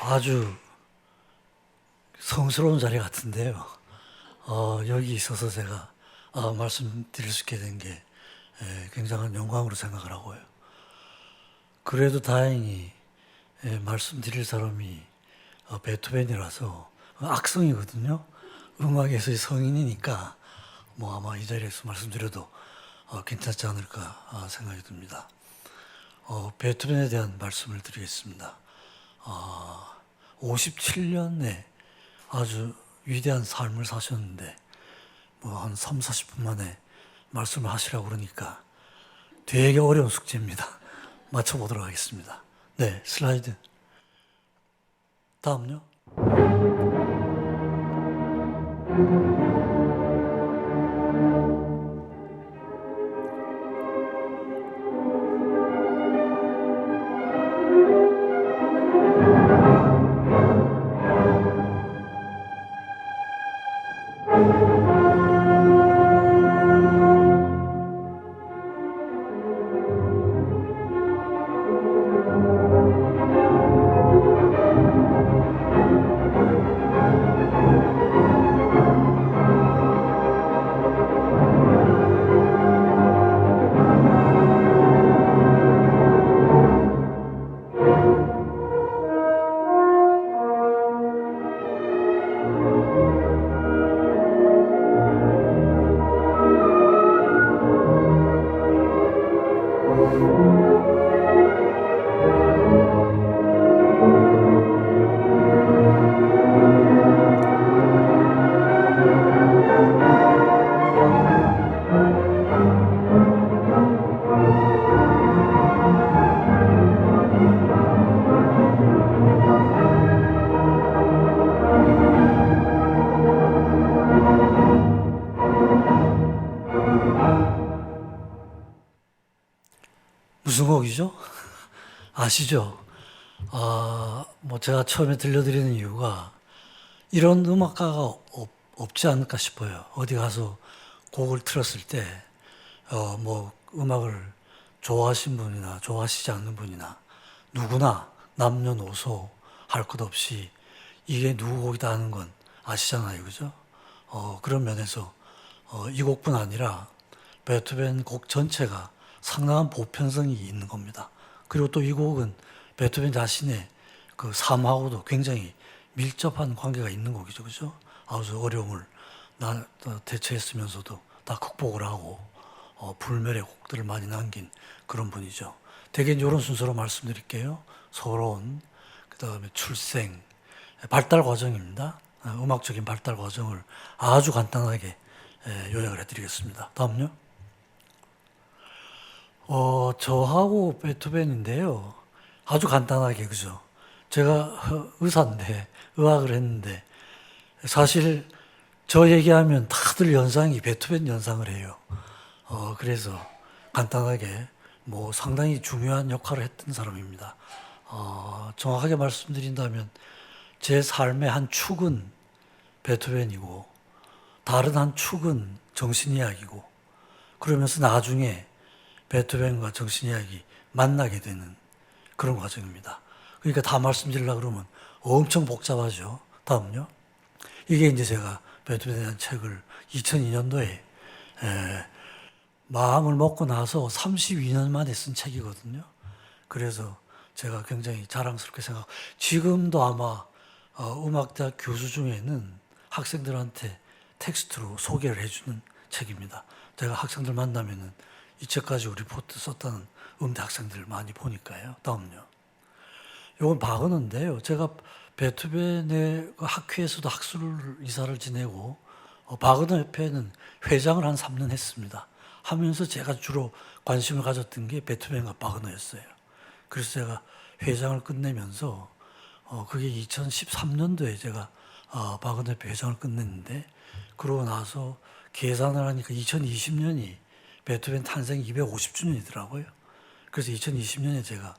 아주 성스러운 자리 같은데요. 여기 있어서 제가 말씀드릴 수 있게 된 게 굉장한 영광으로 생각을 하고요. 그래도 다행히 말씀드릴 사람이 베토벤이라서 악성이거든요. 음악에서의 성인이니까 뭐 아마 이 자리에서 말씀드려도 괜찮지 않을까 생각이 듭니다. 베토벤에 대한 말씀을 드리겠습니다. 57년에 아주 위대한 삶을 사셨는데 뭐 한 3, 40분 만에 말씀을 하시라고 그러니까 되게 어려운 숙제입니다. 맞춰보도록 하겠습니다. 네, 슬라이드. 다음요. 무슨 곡이죠? 아시죠? 뭐 제가 처음에 들려드리는 이유가 이런 음악가가 없지 않을까 싶어요. 어디 가서 곡을 틀었을 때, 뭐 음악을 좋아하신 분이나 좋아하시지 않는 분이나 누구나 남녀노소 할 것 없이 이게 누구 곡이다 하는 건 아시잖아요. 그죠? 그런 면에서 이 곡뿐 아니라 베토벤 곡 전체가 상당한 보편성이 있는 겁니다. 그리고 또 이 곡은 베토벤 자신의 그 삶하고도 굉장히 밀접한 관계가 있는 곡이죠. 그죠? 아주 어려움을 대처했으면서도 다 극복을 하고 불멸의 곡들을 많이 남긴 그런 분이죠. 대개 이런 순서로 말씀드릴게요. 서론, 그 다음에 출생, 발달 과정입니다. 음악적인 발달 과정을 아주 간단하게 요약을 해드리겠습니다. 다음요. 저하고 베토벤인데요. 아주 간단하게, 그죠? 제가 의사인데, 의학을 했는데, 사실 저 얘기하면 다들 연상이 베토벤 연상을 해요. 그래서 간단하게 뭐 상당히 중요한 역할을 했던 사람입니다. 정확하게 말씀드린다면 제 삶의 한 축은 베토벤이고, 다른 한 축은 정신이야기고, 그러면서 나중에 베토벤과 정신이야기 만나게 되는 그런 과정입니다. 그러니까 다 말씀드리려고 그러면 엄청 복잡하죠. 다음요. 이게 이제 제가 베토벤에 대한 책을 2002년도에 마음을 먹고 나서 32년 만에 쓴 책이거든요. 그래서 제가 굉장히 자랑스럽게 생각하고 지금도 아마 음악대학 교수 중에는 학생들한테 텍스트로 소개를 해주는 책입니다. 제가 학생들 만나면은 이 책 가지고 리포트 썼다는 음대 학생들을 많이 보니까요. 다음요. 이건 바그너인데요. 제가 베토벤의 학회에서도 학술 이사를 지내고 바그너 협회에는 회장을 한 3년 했습니다. 하면서 제가 주로 관심을 가졌던 게 베토벤과 바그너였어요. 그래서 제가 회장을 끝내면서 그게 2013년도에 제가 바그너 협회 회장을 끝냈는데 그러고 나서 계산을 하니까 2020년이 베토벤 탄생 250주년이더라고요. 그래서 2020년에 제가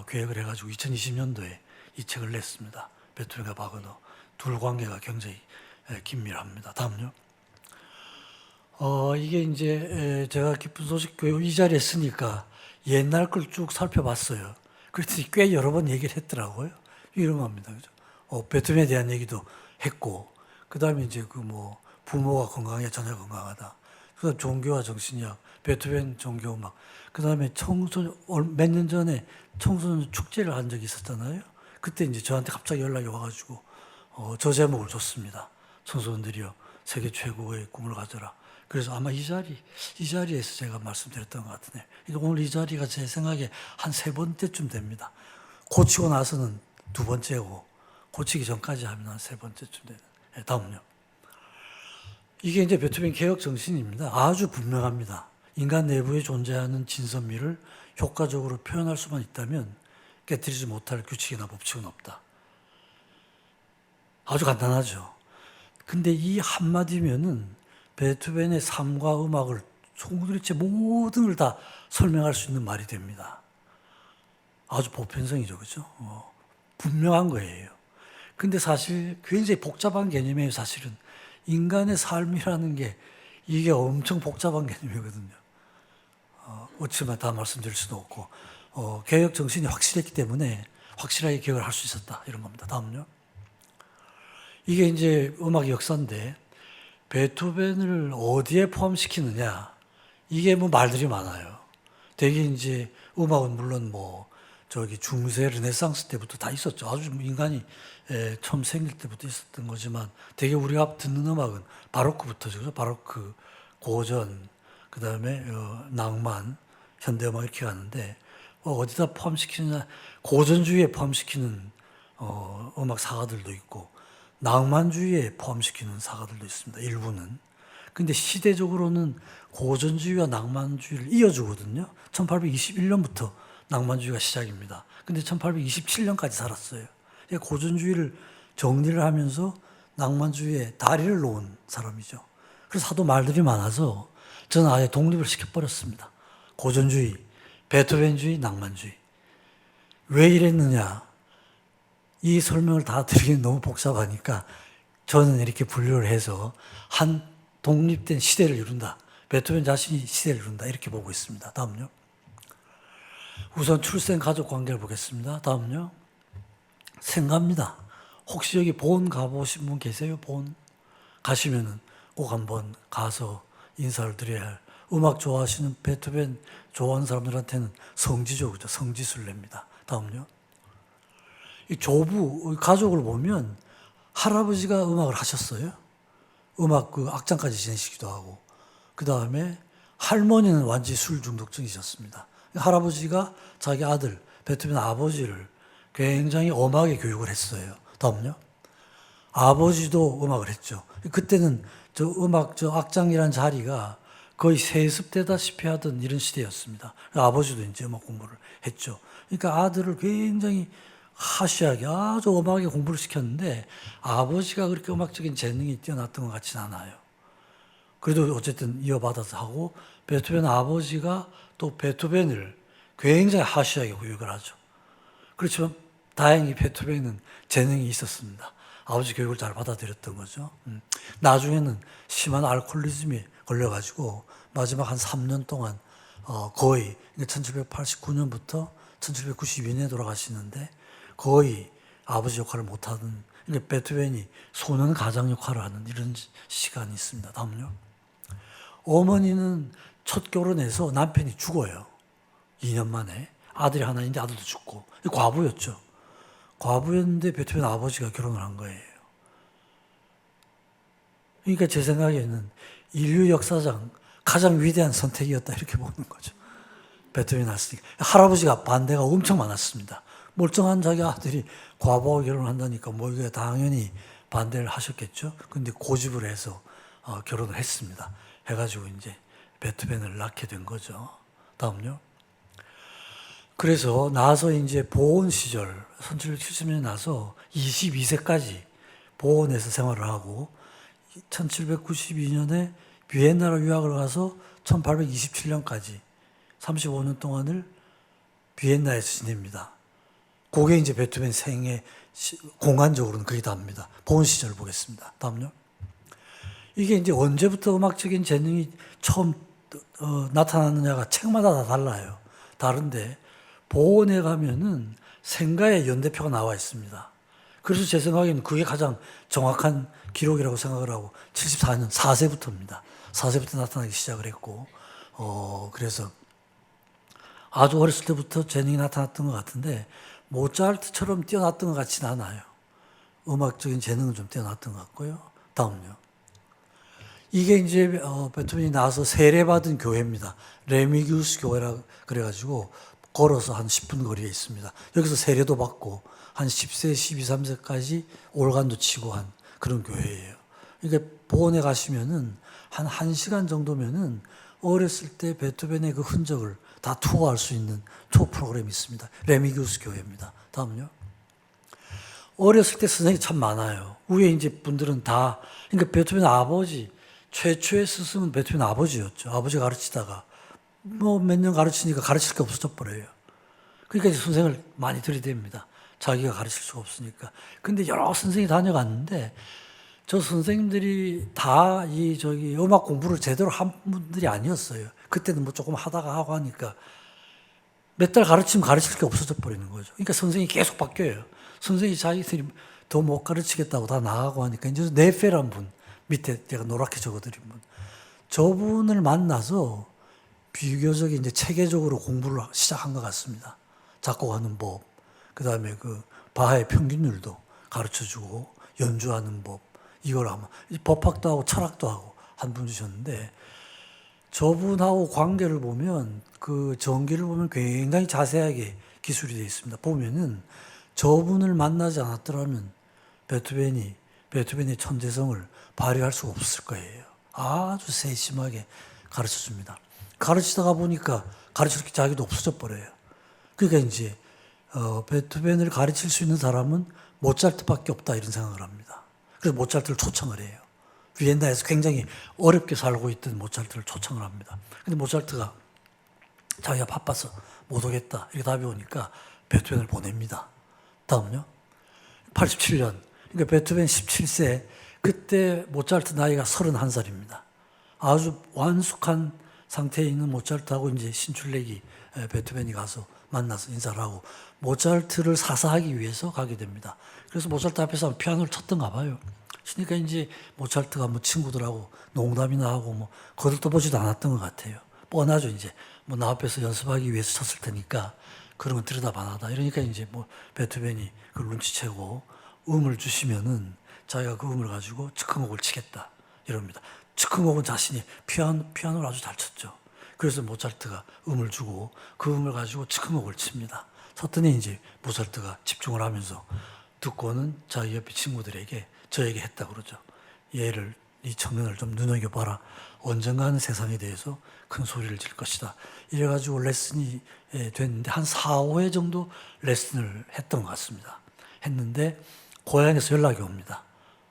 계획을 해가지고 2020년도에 이 책을 냈습니다. 베토벤과 바그너 둘 관계가 굉장히 긴밀합니다. 다음요. 이게 이제 제가 기쁜 소식 이 자리에 쓰니까 옛날 걸 쭉 살펴봤어요. 그랬더니 꽤 여러 번 얘기를 했더라고요. 이런 겁니다. 그죠? 베토벤에 대한 얘기도 했고, 그 다음에 이제 그 뭐, 부모가 건강해, 자녀가 건강하다. 그 다음 종교와 정신이학, 베토벤 종교음악. 그 다음에 몇 년 전에 청소년 축제를 한 적이 있었잖아요. 그때 이제 저한테 갑자기 연락이 와가지고, 저 제목을 줬습니다. 청소년들이여, 세계 최고의 꿈을 가져라. 그래서 아마 이 자리에서 제가 말씀드렸던 것 같은데, 오늘 이 자리가 제 생각에 한 3번째쯤 됩니다. 고치고 나서는 2번째고, 고치기 전까지 하면 한 3번째쯤 되는. 네, 다음요. 이게 이제 베토벤 개혁 정신입니다. 아주 분명합니다. 인간 내부에 존재하는 진선미를 효과적으로 표현할 수만 있다면 깨뜨리지 못할 규칙이나 법칙은 없다. 아주 간단하죠. 근데 이 한마디면은 베토벤의 삶과 음악을 도대체 모든 걸 다 설명할 수 있는 말이 됩니다. 아주 보편성이죠. 그죠? 분명한 거예요. 근데 사실 굉장히 복잡한 개념이에요. 사실은 인간의 삶이라는 게 이게 엄청 복잡한 개념이거든요. 어찌만 다 말씀드릴 수도 없고 개혁 정신이 확실했기 때문에 확실하게 개혁을 할 수 있었다 이런 겁니다. 다음요. 이게 이제 음악 역사인데 베토벤을 어디에 포함시키느냐 이게 뭐 말들이 많아요. 되게 이제 음악은 물론 뭐 저기 중세 르네상스 때부터 다 있었죠. 아주 인간이 처음 생길 때부터 있었던 거지만 되게 우리가 듣는 음악은 바로크부터죠. 바로크, 고전, 그 다음에 낭만, 현대음악 이렇게 가는데 어디다 포함시키느냐 고전주의에 포함시키는 음악 사가들도 있고 낭만주의에 포함시키는 사가들도 있습니다. 일부는. 근데 시대적으로는 고전주의와 낭만주의를 이어주거든요. 1821년부터 낭만주의가 시작입니다. 근데 1827년까지 살았어요. 고전주의를 정리를 하면서 낭만주의에 다리를 놓은 사람이죠. 그래서 하도 말들이 많아서 저는 아예 독립을 시켜버렸습니다. 고전주의, 베토벤주의, 낭만주의. 왜 이랬느냐? 이 설명을 다 드리기는 너무 복잡하니까 저는 이렇게 분류를 해서 한 독립된 시대를 이룬다. 베토벤 자신이 시대를 이룬다. 이렇게 보고 있습니다. 다음요. 우선 출생 가족 관계를 보겠습니다. 다음요. 생가입니다. 혹시 여기 본 가보신 분 계세요? 본? 가시면은 꼭 한번 가서 인사를 드려야 할 음악 좋아하시는 베토벤 좋아하는 사람들한테는 성지죠. 그죠? 성지순례입니다. 다음요. 이 조부, 가족을 보면 할아버지가 음악을 하셨어요. 음악 그 악장까지 지내시기도 하고. 그 다음에 할머니는 완전히 술 중독증이셨습니다. 할아버지가 자기 아들, 베토벤 아버지를 굉장히 엄하게 교육을 했어요. 다음요. 아버지도 음악을 했죠. 그때는 저 악장이라는 자리가 거의 세습되다시피 하던 이런 시대였습니다. 아버지도 이제 음악 공부를 했죠. 그러니까 아들을 굉장히 하시하게 아주 음악에 공부를 시켰는데 아버지가 그렇게 음악적인 재능이 뛰어났던 것 같지는 않아요. 그래도 어쨌든 이어받아서 하고 베토벤 아버지가 또 베토벤을 굉장히 하시하게 교육을 하죠. 그렇지만 다행히 베토벤은 재능이 있었습니다. 아버지 교육을 잘 받아들였던 거죠. 나중에는 심한 알코올리즘에 걸려가지고 마지막 한 3년 동안 거의 1789년부터 1792년에 돌아가시는데 거의 아버지 역할을 못하는 그러니까 베토벤이 소년 가장 역할을 하는 이런 시간이 있습니다. 다음요. 어머니는 첫 결혼해서 남편이 죽어요. 2년 만에. 아들이 하나 있는데 아들도 죽고. 과부였죠. 과부였는데 베토벤 아버지가 결혼을 한 거예요. 그러니까 제 생각에는 인류 역사상 가장 위대한 선택이었다 이렇게 보는 거죠. 베토벤이 났으니까. 할아버지가 반대가 엄청 많았습니다. 멀쩡한 자기 아들이 과부하고 결혼한다니까 뭐 이게 당연히 반대를 하셨겠죠. 근데 고집을 해서 결혼을 했습니다. 해가지고 이제 베토벤을 낳게 된 거죠. 다음요. 그래서 나서 이제 보온 시절 1770년에 나서 22세까지 보온에서 생활을 하고 1792년에 비엔나로 유학을 가서 1827년까지 35년 동안을 비엔나에서 지냅니다. 그게 이제 베토벤 생애 공간적으로는 그게 답니다. 보온 시절을 보겠습니다. 다음요. 이게 이제 언제부터 음악적인 재능이 처음 나타났느냐가 책마다 다 달라요. 다른데 보온에 가면은 생가의 연대표가 나와 있습니다. 그래서 제 생각에는 그게 가장 정확한 기록이라고 생각을 하고 74년 4세부터입니다. 4세부터 나타나기 시작을 했고 그래서 아주 어렸을 때부터 재능이 나타났던 것 같은데 모차르트처럼 뛰어났던 것 같지는 않아요. 음악적인 재능은 좀 뛰어났던 것 같고요. 다음요. 이게 이제 베토벤이 나와서 세례받은 교회입니다. 레미기우스 교회라 그래가지고 걸어서 한 10분 거리에 있습니다. 여기서 세례도 받고 한 10세, 12, 3세까지 올간도 치고 한 그런 교회예요. 그러니까 보원에 가시면은 한 1시간 정도면은 어렸을 때 베토벤의 그 흔적을 다 투어할 수 있는 투어 프로그램이 있습니다. 레미기우스 교회입니다. 다음요. 어렸을 때 선생님이 참 많아요. 위에 이제 분들은 다, 그러니까 베토벤 아버지, 최초의 스승은 베토벤 아버지였죠. 아버지가 가르치다가 뭐 몇 년 가르치니까 가르칠 게 없어져 버려요. 그러니까 이제 선생을 많이 들이댑니다. 자기가 가르칠 수가 없으니까. 근데 여러 선생이 다녀갔는데 저 선생님들이 다 음악 공부를 제대로 한 분들이 아니었어요. 그때는 뭐 조금 하다가 하고 하니까 몇 달 가르치면 가르칠 게 없어져 버리는 거죠. 그러니까 선생이 계속 바뀌어요. 선생이 자기들이 더 못 가르치겠다고 다 나가고 하니까 이제 네페란 분, 밑에 제가 노랗게 적어드린 분, 저분을 만나서 비교적 이제 체계적으로 공부를 시작한 것 같습니다. 작곡하는 법, 그 다음에 그 바하의 평균율도 가르쳐 주고 연주하는 법, 이걸 아마 법학도 하고 철학도 하고 한 분 주셨는데 저분하고 관계를 보면 그 전기를 보면 굉장히 자세하게 기술이 되어 있습니다. 보면은 저분을 만나지 않았더라면 베토벤의 천재성을 발휘할 수 없을 거예요. 아주 세심하게 가르쳐 줍니다. 가르치다가 보니까 가르칠 게 자기도 없어져 버려요. 그러니까 이제 베토벤을 가르칠 수 있는 사람은 모차르트밖에 없다 이런 생각을 합니다. 그래서 모차르트를 초청을 해요. 비엔나에서 굉장히 어렵게 살고 있던 모차르트를 초청을 합니다. 근데 모차르트가 자기가 바빠서 못 오겠다 이렇게 답이 오니까 베토벤을 보냅니다. 다음요. 87년. 그러니까 베토벤 17세. 그때 모차르트 나이가 31살입니다. 아주 완숙한 상태에 있는 모차르트하고 이제 신출내기 베토벤이 가서 만나서 인사를 하고 모차르트를 사사하기 위해서 가게 됩니다. 그래서 모차르트 앞에서 피아노를 쳤던가 봐요. 그러니까 이제 모차르트가 뭐 친구들하고 농담이나 하고 뭐 거들떠보지도 않았던 것 같아요. 뻔하죠. 이제 뭐 나 앞에서 연습하기 위해서 쳤을 테니까 그런 건 들여다봐놔다. 이러니까 이제 뭐 베토벤이 그걸 눈치채고 음을 주시면은 자기가 그 음을 가지고 즉흥곡을 치겠다 이럽니다. 즉흥곡은 자신이 피아노를 아주 잘 쳤죠. 그래서 모차르트가 음을 주고 그 음을 가지고 즉흥곡을 칩니다. 쳤더니 이제 모차르트가 집중을 하면서 듣고는 자기 옆에 친구들에게 저에게 했다 그러죠. 이 청년을 좀 눈여겨봐라. 언젠가는 세상에 대해서 큰 소리를 질 것이다. 이래가지고 레슨이 됐는데 한 4, 5회 정도 레슨을 했던 것 같습니다. 했는데 고향에서 연락이 옵니다.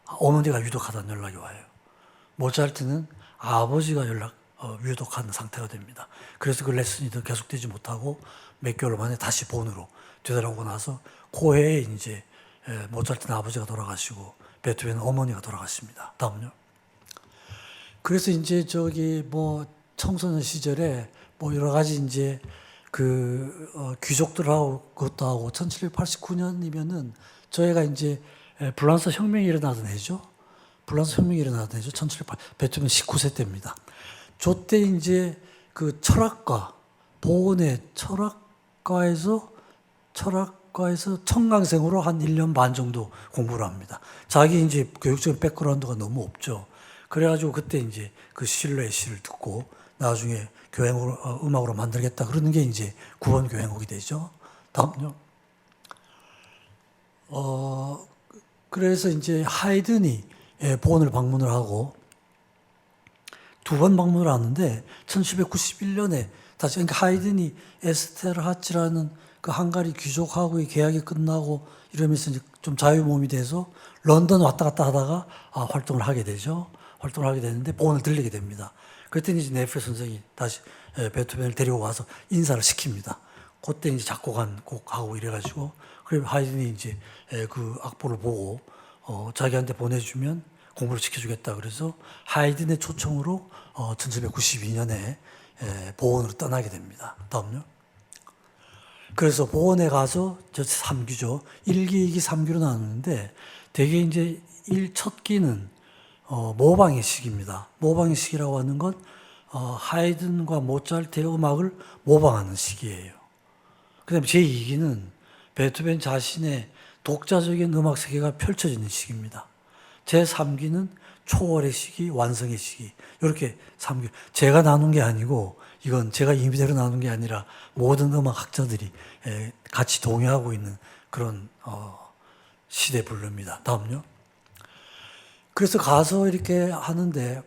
어머니가 위독하다는 연락이 와요. 모차르트는 아버지가 위독한 상태가 됩니다. 그래서 그 레슨이 더 계속되지 못하고 몇 개월 만에 다시 본으로 되돌아오고 나서 고해에 이제 모차르트는 아버지가 돌아가시고 베토벤은 어머니가 돌아가십니다. 다음요. 그래서 이제 뭐 청소년 시절에 뭐 여러 가지 이제 귀족들하고 그것도 하고 1789년이면은 저희가 이제 불란서 혁명이 일어나던 해죠. 불란서 혁명이 일어나던 해죠. 베토벤 19세 때입니다. 저때 이제 그 보온의 철학과에서 청강생으로 한 1년 반 정도 공부를 합니다. 자기 이제 교육적인 백그라운드가 너무 없죠. 그래가지고 그때 이제 그 실러의 시를 듣고 나중에 음악으로 만들겠다 그러는 게 이제 구원 교향곡이 되죠. 다음요. 그래서 이제 하이든이 본을 방문을 하고 두 번 방문을 하는데 1791년에 다시 그러니까 하이든이 에스테르하치라는 그 헝가리 귀족하고의 계약이 끝나고 이러면서 이제 좀 자유몸이 돼서 런던 왔다 갔다 하다가 활동을 하게 되죠. 활동을 하게 되는데 본을 들리게 됩니다. 그랬더니 이제 네페 선생이 다시 베토벤을 데리고 와서 인사를 시킵니다. 그때 이제 작곡한 곡하고 이래가지고 그래 하이든이 이제 그 악보를 보고 자기한테 보내주면 공부를 시켜주겠다. 그래서 하이든의 초청으로 1792년에 보온으로 떠나게 됩니다. 다음요. 그래서 보원에 가서 저 3기죠. 1기, 2기, 3기로 나누는데 대개 이제 첫 기는 모방의 시기입니다. 모방의 시기라고 하는 건 하이든과 모차르트의 음악을 모방하는 시기예요. 그다음에 제2기는 베토벤 자신의 독자적인 음악 세계가 펼쳐지는 시기입니다. 제3기는 초월의 시기, 완성의 시기. 이렇게 3기. 제가 나눈 게 아니고 이건 제가 임의대로 나눈 게 아니라 모든 음악 학자들이 같이 동의하고 있는 그런 시대 분류입니다. 다음요. 그래서 가서 이렇게 하는데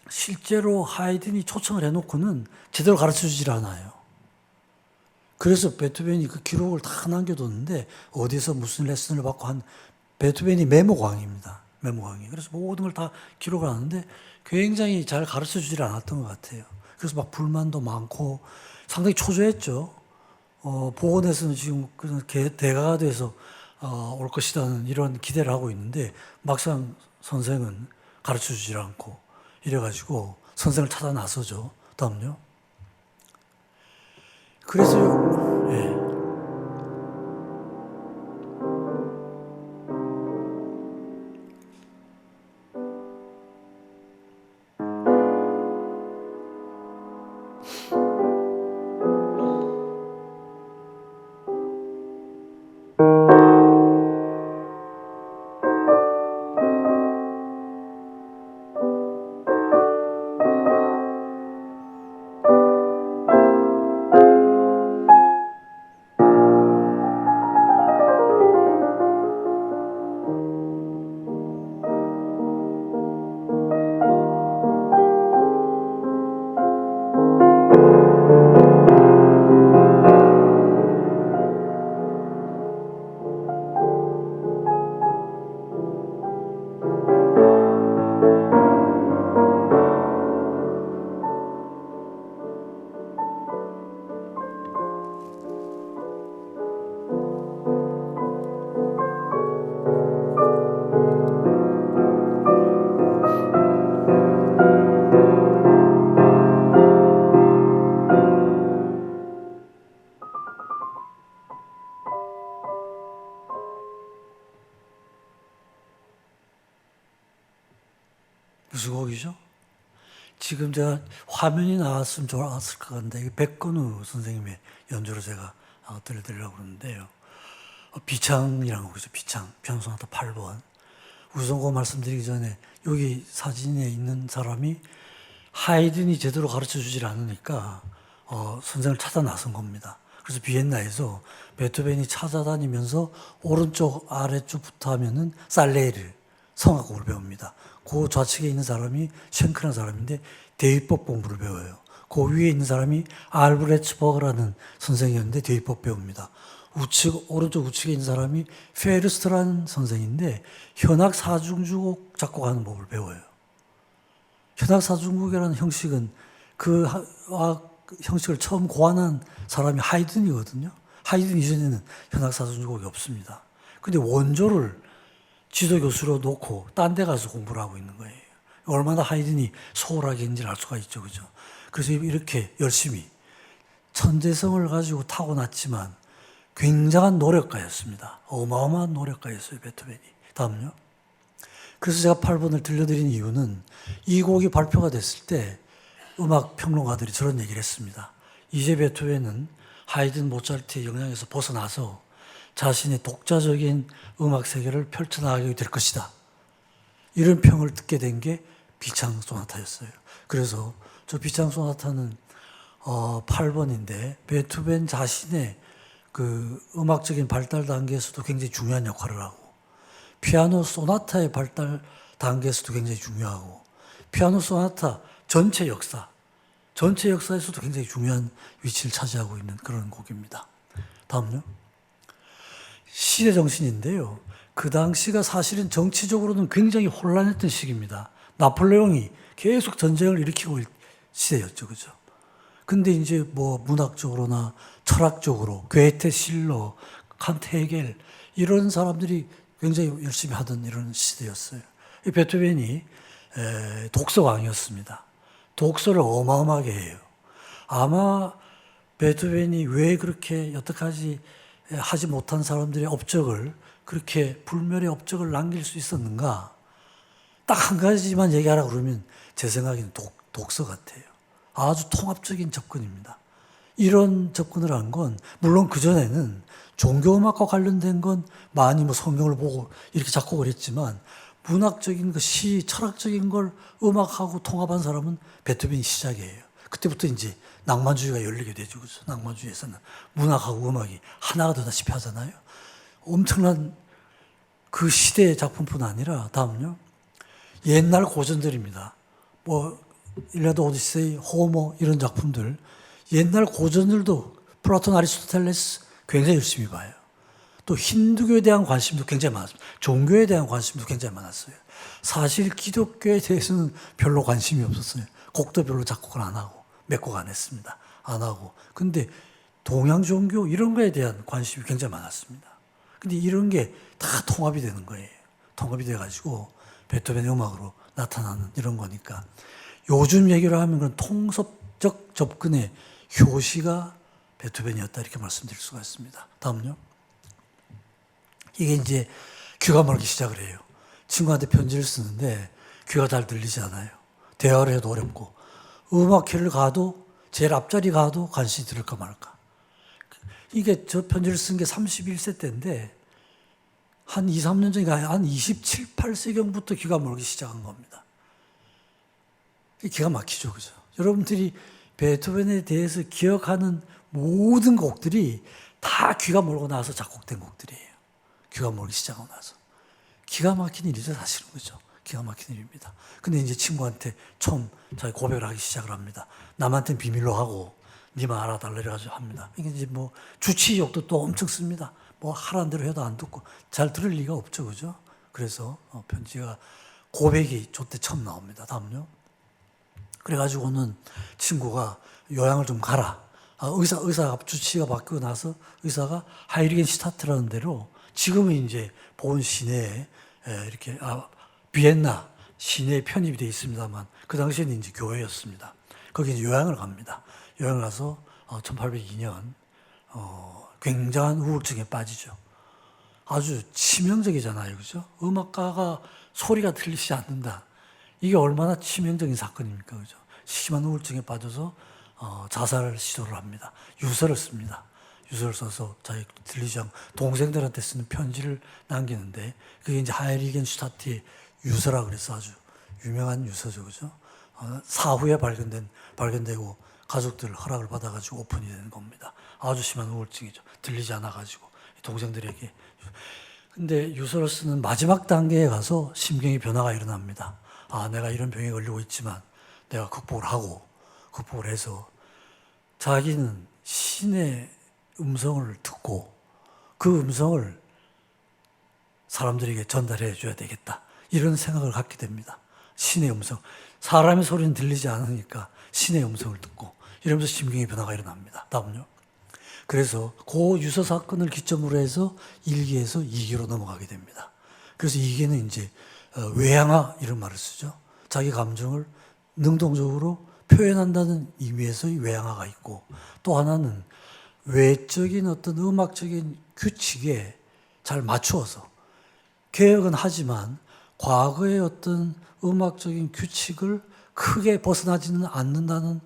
실제로 하이든이 초청을 해놓고는 제대로 가르쳐주질 않아요. 그래서 베토벤이 그 기록을 다 남겨뒀는데 어디서 무슨 레슨을 받고 한 베토벤이 메모광입니다. 메모광이. 그래서 모든 걸 다 기록을 하는데 굉장히 잘 가르쳐주질 않았던 것 같아요. 그래서 막 불만도 많고 상당히 초조했죠. 보건에서는 지금 대가가 돼서 올 것이라는 이런 기대를 하고 있는데 막상 선생은 가르쳐주질 않고 이래가지고 선생을 찾아 나서죠. 다음요. 그래서 예. 무슨 곡이죠? 지금 제가 화면이 나왔으면 좋았을 것 같은데 백건우 선생님의 연주로 제가 들려드리려고 그러는데요. 비창이라는 곡이죠. 비창. 피아노 소나타 8번. 우선 그 말씀드리기 전에 여기 사진에 있는 사람이 하이든이 제대로 가르쳐주질 않으니까 선생을 찾아 나선 겁니다. 그래서 비엔나에서 베토벤이 찾아다니면서 오른쪽 아래쪽부터 하면은 살레르 성악곡을 배웁니다. 그 좌측에 있는 사람이 쉔크라는 사람인데 대위법 공부를 배워요. 그 위에 있는 사람이 알브레츠버그라는 선생이었는데 대위법 배웁니다. 오른쪽 우측에 있는 사람이 페르스트라는 선생인데 현악 사중주곡 작곡하는 법을 배워요. 현악 사중곡이라는 형식은 그 형식을 처음 고안한 사람이 하이든이거든요. 하이든 이전에는 현악 사중주곡이 없습니다. 근데 원조를 지도 교수로 놓고 딴 데 가서 공부를 하고 있는 거예요. 얼마나 하이든이 소홀하게 했는지를 알 수가 있죠. 그죠? 그래서 이렇게 열심히 천재성을 가지고 타고났지만 굉장한 노력가였습니다. 어마어마한 노력가였어요. 베토벤이. 다음요. 그래서 제가 8번을 들려드린 이유는 이 곡이 발표가 됐을 때 음악 평론가들이 저런 얘기를 했습니다. 이제 베토벤은 하이든 모차르트의 영향에서 벗어나서 자신의 독자적인 음악 세계를 펼쳐나가게 될 것이다. 이런 평을 듣게 된 게 비창 소나타였어요. 그래서 저 비창 소나타는 8번인데 베토벤 자신의 그 음악적인 발달 단계에서도 굉장히 중요한 역할을 하고 피아노 소나타의 발달 단계에서도 굉장히 중요하고 피아노 소나타 전체 역사에서도 굉장히 중요한 위치를 차지하고 있는 그런 곡입니다. 다음요. 시대 정신인데요. 그 당시가 사실은 정치적으로는 굉장히 혼란했던 시기입니다. 나폴레옹이 계속 전쟁을 일으키고 있는 시대였죠. 그죠? 근데 이제 뭐 문학적으로나 철학적으로 괴테, 실러, 칸트, 헤겔 이런 사람들이 굉장히 열심히 하던 이런 시대였어요. 이 베토벤이 독서왕이었습니다. 독서를 어마어마하게 해요. 아마 베토벤이 왜 그렇게 여태까지 하지 못한 사람들의 업적을, 그렇게 불멸의 업적을 남길 수 있었는가? 딱 한 가지만 얘기하라 그러면 제 생각에는 독서 같아요. 아주 통합적인 접근입니다. 이런 접근을 한 건, 물론 그전에는 종교음악과 관련된 건 많이 뭐 성경을 보고 이렇게 작곡을 했지만, 문학적인 그 시, 철학적인 걸 음악하고 통합한 사람은 베토벤이 시작이에요. 그때부터 이제 낭만주의가 열리게 되죠. 그죠? 낭만주의에서는 문학하고 음악이 하나가 되다시피 하잖아요. 엄청난 그 시대의 작품뿐 아니라, 다음요. 옛날 고전들입니다. 뭐, 일리아드 오디세이, 호모, 이런 작품들. 옛날 고전들도 플라톤, 아리스토텔레스 굉장히 열심히 봐요. 또 힌두교에 대한 관심도 굉장히 많았습니다. 종교에 대한 관심도 굉장히 많았어요. 사실 기독교에 대해서는 별로 관심이 없었어요. 곡도 별로 작곡을 안 하고, 몇 곡 안 했습니다. 안 하고. 근데 동양 종교 이런 거에 대한 관심이 굉장히 많았습니다. 근데 이런 게 다 통합이 되는 거예요. 통합이 돼가지고 베토벤의 음악으로 나타나는 이런 거니까. 요즘 얘기를 하면 그런 통섭적 접근의 효시가 베토벤이었다, 이렇게 말씀드릴 수가 있습니다. 다음요. 이게 이제 귀가 멀기 시작을 해요. 친구한테 편지를 쓰는데 귀가 잘 들리지 않아요. 대화를 해도 어렵고, 음악회를 가도 제일 앞자리 가도 관심이 들을까 말까. 이게 저 편지를 쓴 게 31세 때인데 한 2, 3년 전인가 한 27, 8세경부터 귀가 멀기 시작한 겁니다. 기가 막히죠. 그죠? 여러분들이 베토벤에 대해서 기억하는 모든 곡들이 다 귀가 멀고 나서 작곡된 곡들이에요. 귀가 멀기 시작하고 나서. 기가 막힌 일이죠, 사실은. 그죠? 기가 막힌 일입니다. 근데 이제 친구한테 처음 자기 고백을 하기 시작을 합니다. 남한테는 비밀로 하고, 니만 알아달라 이래가지고 합니다. 이게 이제 뭐 주치의욕도 또 엄청 씁니다. 뭐 하라는 대로 해도 안 듣고 잘 들을 리가 없죠. 그죠? 그래서 편지가, 고백이 저때 처음 나옵니다. 다음요. 그래가지고는 친구가 요양을 좀 가라. 의사가 주치의가 바뀌고 나서 의사가 하이리겐슈타트라는 데로, 지금은 이제 보온 시내에 이렇게 비엔나 시내에 편입이 되어 있습니다만 그 당시에는 이제 교회였습니다. 거기 이제 요양을 갑니다. 요양을 가서 1802년 굉장한 우울증에 빠지죠. 아주 치명적이잖아요, 그죠? 음악가가 소리가 들리지 않는다. 이게 얼마나 치명적인 사건입니까, 그죠? 심한 우울증에 빠져서 자살 시도를 합니다. 유서를 씁니다. 유서를 써서 자기 들리지 않고 동생들한테 쓰는 편지를 남기는데, 그게 이제 하이리겐슈타트의 유서라 그래서 아주 유명한 유서죠, 그죠? 사후에 발견되고 가족들 허락을 받아가지고 오픈이 되는 겁니다. 아주 심한 우울증이죠. 들리지 않아가지고 동생들에게. 근데 유서를 쓰는 마지막 단계에 가서 심경의 변화가 일어납니다. 내가 이런 병에 걸리고 있지만 내가 극복을 해서 자기는 신의 음성을 듣고 그 음성을 사람들에게 전달해 줘야 되겠다, 이런 생각을 갖게 됩니다. 신의 음성. 사람의 소리는 들리지 않으니까 신의 음성을 듣고, 이러면서 심경의 변화가 일어납니다. 다음요. 그래서 그 유서 사건을 기점으로 해서 1기에서 2기로 넘어가게 됩니다. 그래서 2기는 이제 외양화, 이런 말을 쓰죠. 자기 감정을 능동적으로 표현한다는 의미에서의 외양화가 있고, 또 하나는 외적인 어떤 음악적인 규칙에 잘 맞추어서, 개혁은 하지만 과거의 어떤 음악적인 규칙을 크게 벗어나지는 않는다는,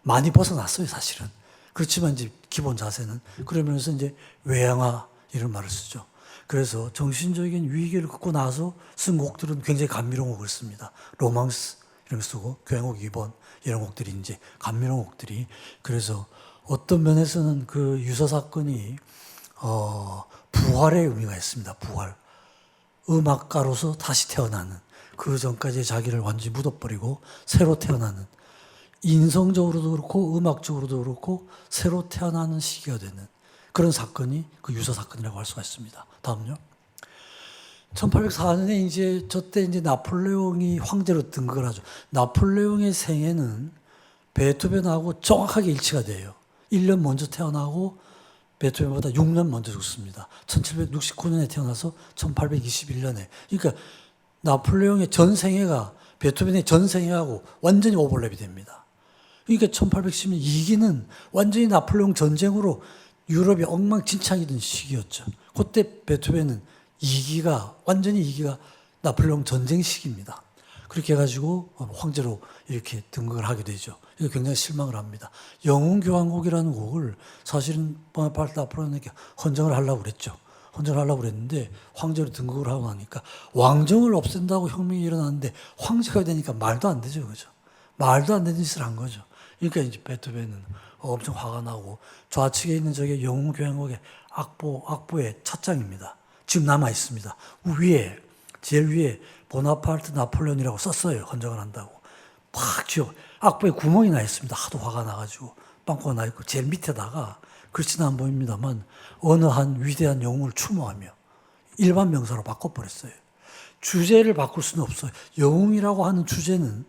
많이 벗어났어요, 사실은. 그렇지만 이제 기본 자세는, 그러면서 이제 외양화, 이런 말을 쓰죠. 그래서 정신적인 위기를 겪고 나서 쓴 곡들은 굉장히 감미로운 곡을 씁니다. 로망스 이런 거 쓰고, 교향곡 2번 이런 곡들이 이제 감미로운 곡들이. 그래서 어떤 면에서는 그 유서 사건이 부활의 의미가 있습니다. 부활. 음악가로서 다시 태어나는, 그 전까지 자기를 완전히 묻어버리고 새로 태어나는, 인성적으로도 그렇고 음악적으로도 그렇고 새로 태어나는 시기가 되는 그런 사건이 그 유서 사건이라고 할 수가 있습니다. 다음요. 1804년에 이제 저때 이제 나폴레옹이 황제로 등극을 하죠. 나폴레옹의 생애는 베토벤하고 정확하게 일치가 돼요. 1년 먼저 태어나고 베토벤보다 6년 먼저 죽습니다. 1769년에 태어나서 1821년에. 그러니까 나폴레옹의 전 생애가 베토벤의 전 생애하고 완전히 오버랩이 됩니다. 그러니까 1810년 2기는 완전히 나폴레옹 전쟁으로 유럽이 엉망진창이던 시기였죠. 그때 베토벤은 2기가 완전히 2기가 나폴레옹 전쟁 시기입니다. 그렇게 해가지고 황제로 이렇게 등극을 하게 되죠. 이거 굉장히 실망을 합니다. 영웅교향곡이라는 곡을 사실은 보나파르트 나폴레옹에게 헌정을 하려고 그랬죠. 헌정을 하려고 그랬는데 황제로 등극을 하고 나니까 왕정을 없앤다고 혁명이 일어났는데 황제가 되니까 말도 안 되죠. 그죠? 말도 안 되는 짓을 한 거죠. 그러니까 이제 베토벤은 엄청 화가 나고 좌측에 있는 저게 영웅교향곡의 악보의 첫 장입니다. 지금 남아 있습니다. 위에 제일 위에 보나파르트 나폴레옹이라고 썼어요. 헌정을 한다고. 팍 쥐어 악보에 구멍이 나 있습니다. 하도 화가 나가지고 빵꾸가 나 있고 제일 밑에다가 글씨는 안 보입니다만 어느 한 위대한 영웅을 추모하며 일반 명사로 바꿔버렸어요. 주제를 바꿀 수는 없어요. 영웅이라고 하는 주제는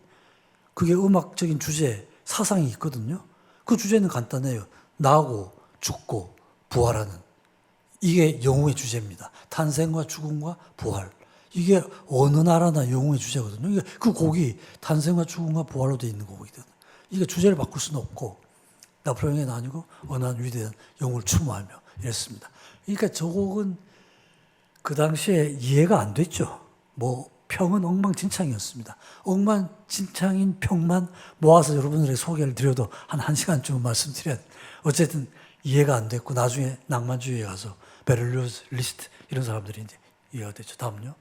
그게 음악적인 주제, 사상이 있거든요. 그 주제는 간단해요. 나고 죽고 부활하는. 이게 영웅의 주제입니다. 탄생과 죽음과 부활. 이게 어느 나라나 영웅의 주제거든요. 이게 그 곡이 탄생과 죽음과 부활로 되어 있는 곡이거든요. 이게 주제를 바꿀 수는 없고 나폴레옹이 아니고 어느 한 위대한 영웅을 추모하며 이랬습니다. 그러니까 저 곡은 그 당시에 이해가 안 됐죠. 뭐 평은 엉망진창이었습니다. 엉망진창인 평만 모아서 여러분들에게 소개를 드려도 한 1시간쯤 말씀드려야 어쨌든 이해가 안 됐고 나중에 낭만주의에 가서 베를리오즈, 리스트 이런 사람들이 이제 이해가 됐죠. 다음요.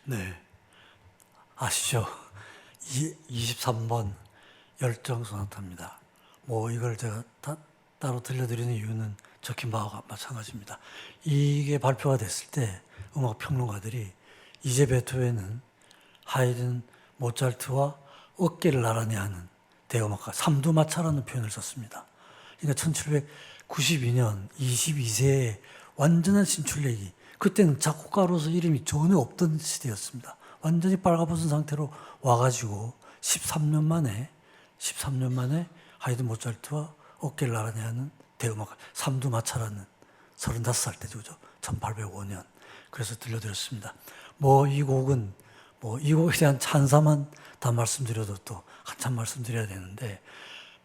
네. 아시죠? 23번 열정 소나타입니다. 뭐 이걸 제가 따로 들려드리는 이유는 적힌 바와 마찬가지입니다. 이게 발표가 됐을 때 음악 평론가들이 이제 베토벤은 하이든, 모차르트와 어깨를 나란히 하는 대음악가, 삼두마차라는 표현을 썼습니다. 그러니까 1792년 22세의 완전한 진출력이, 그때는 작곡가로서 이름이 전혀 없던 시대였습니다. 완전히 빨가벗은 상태로 와가지고 13년 만에 하이든, 모차르트와 어깨를 나란히 하는 대음악 삼두마차라는 35살 때죠. 그죠? 1805년. 그래서 들려드렸습니다. 이 곡은 이 곡에 대한 찬사만 다 말씀드려도 또 한참 말씀드려야 되는데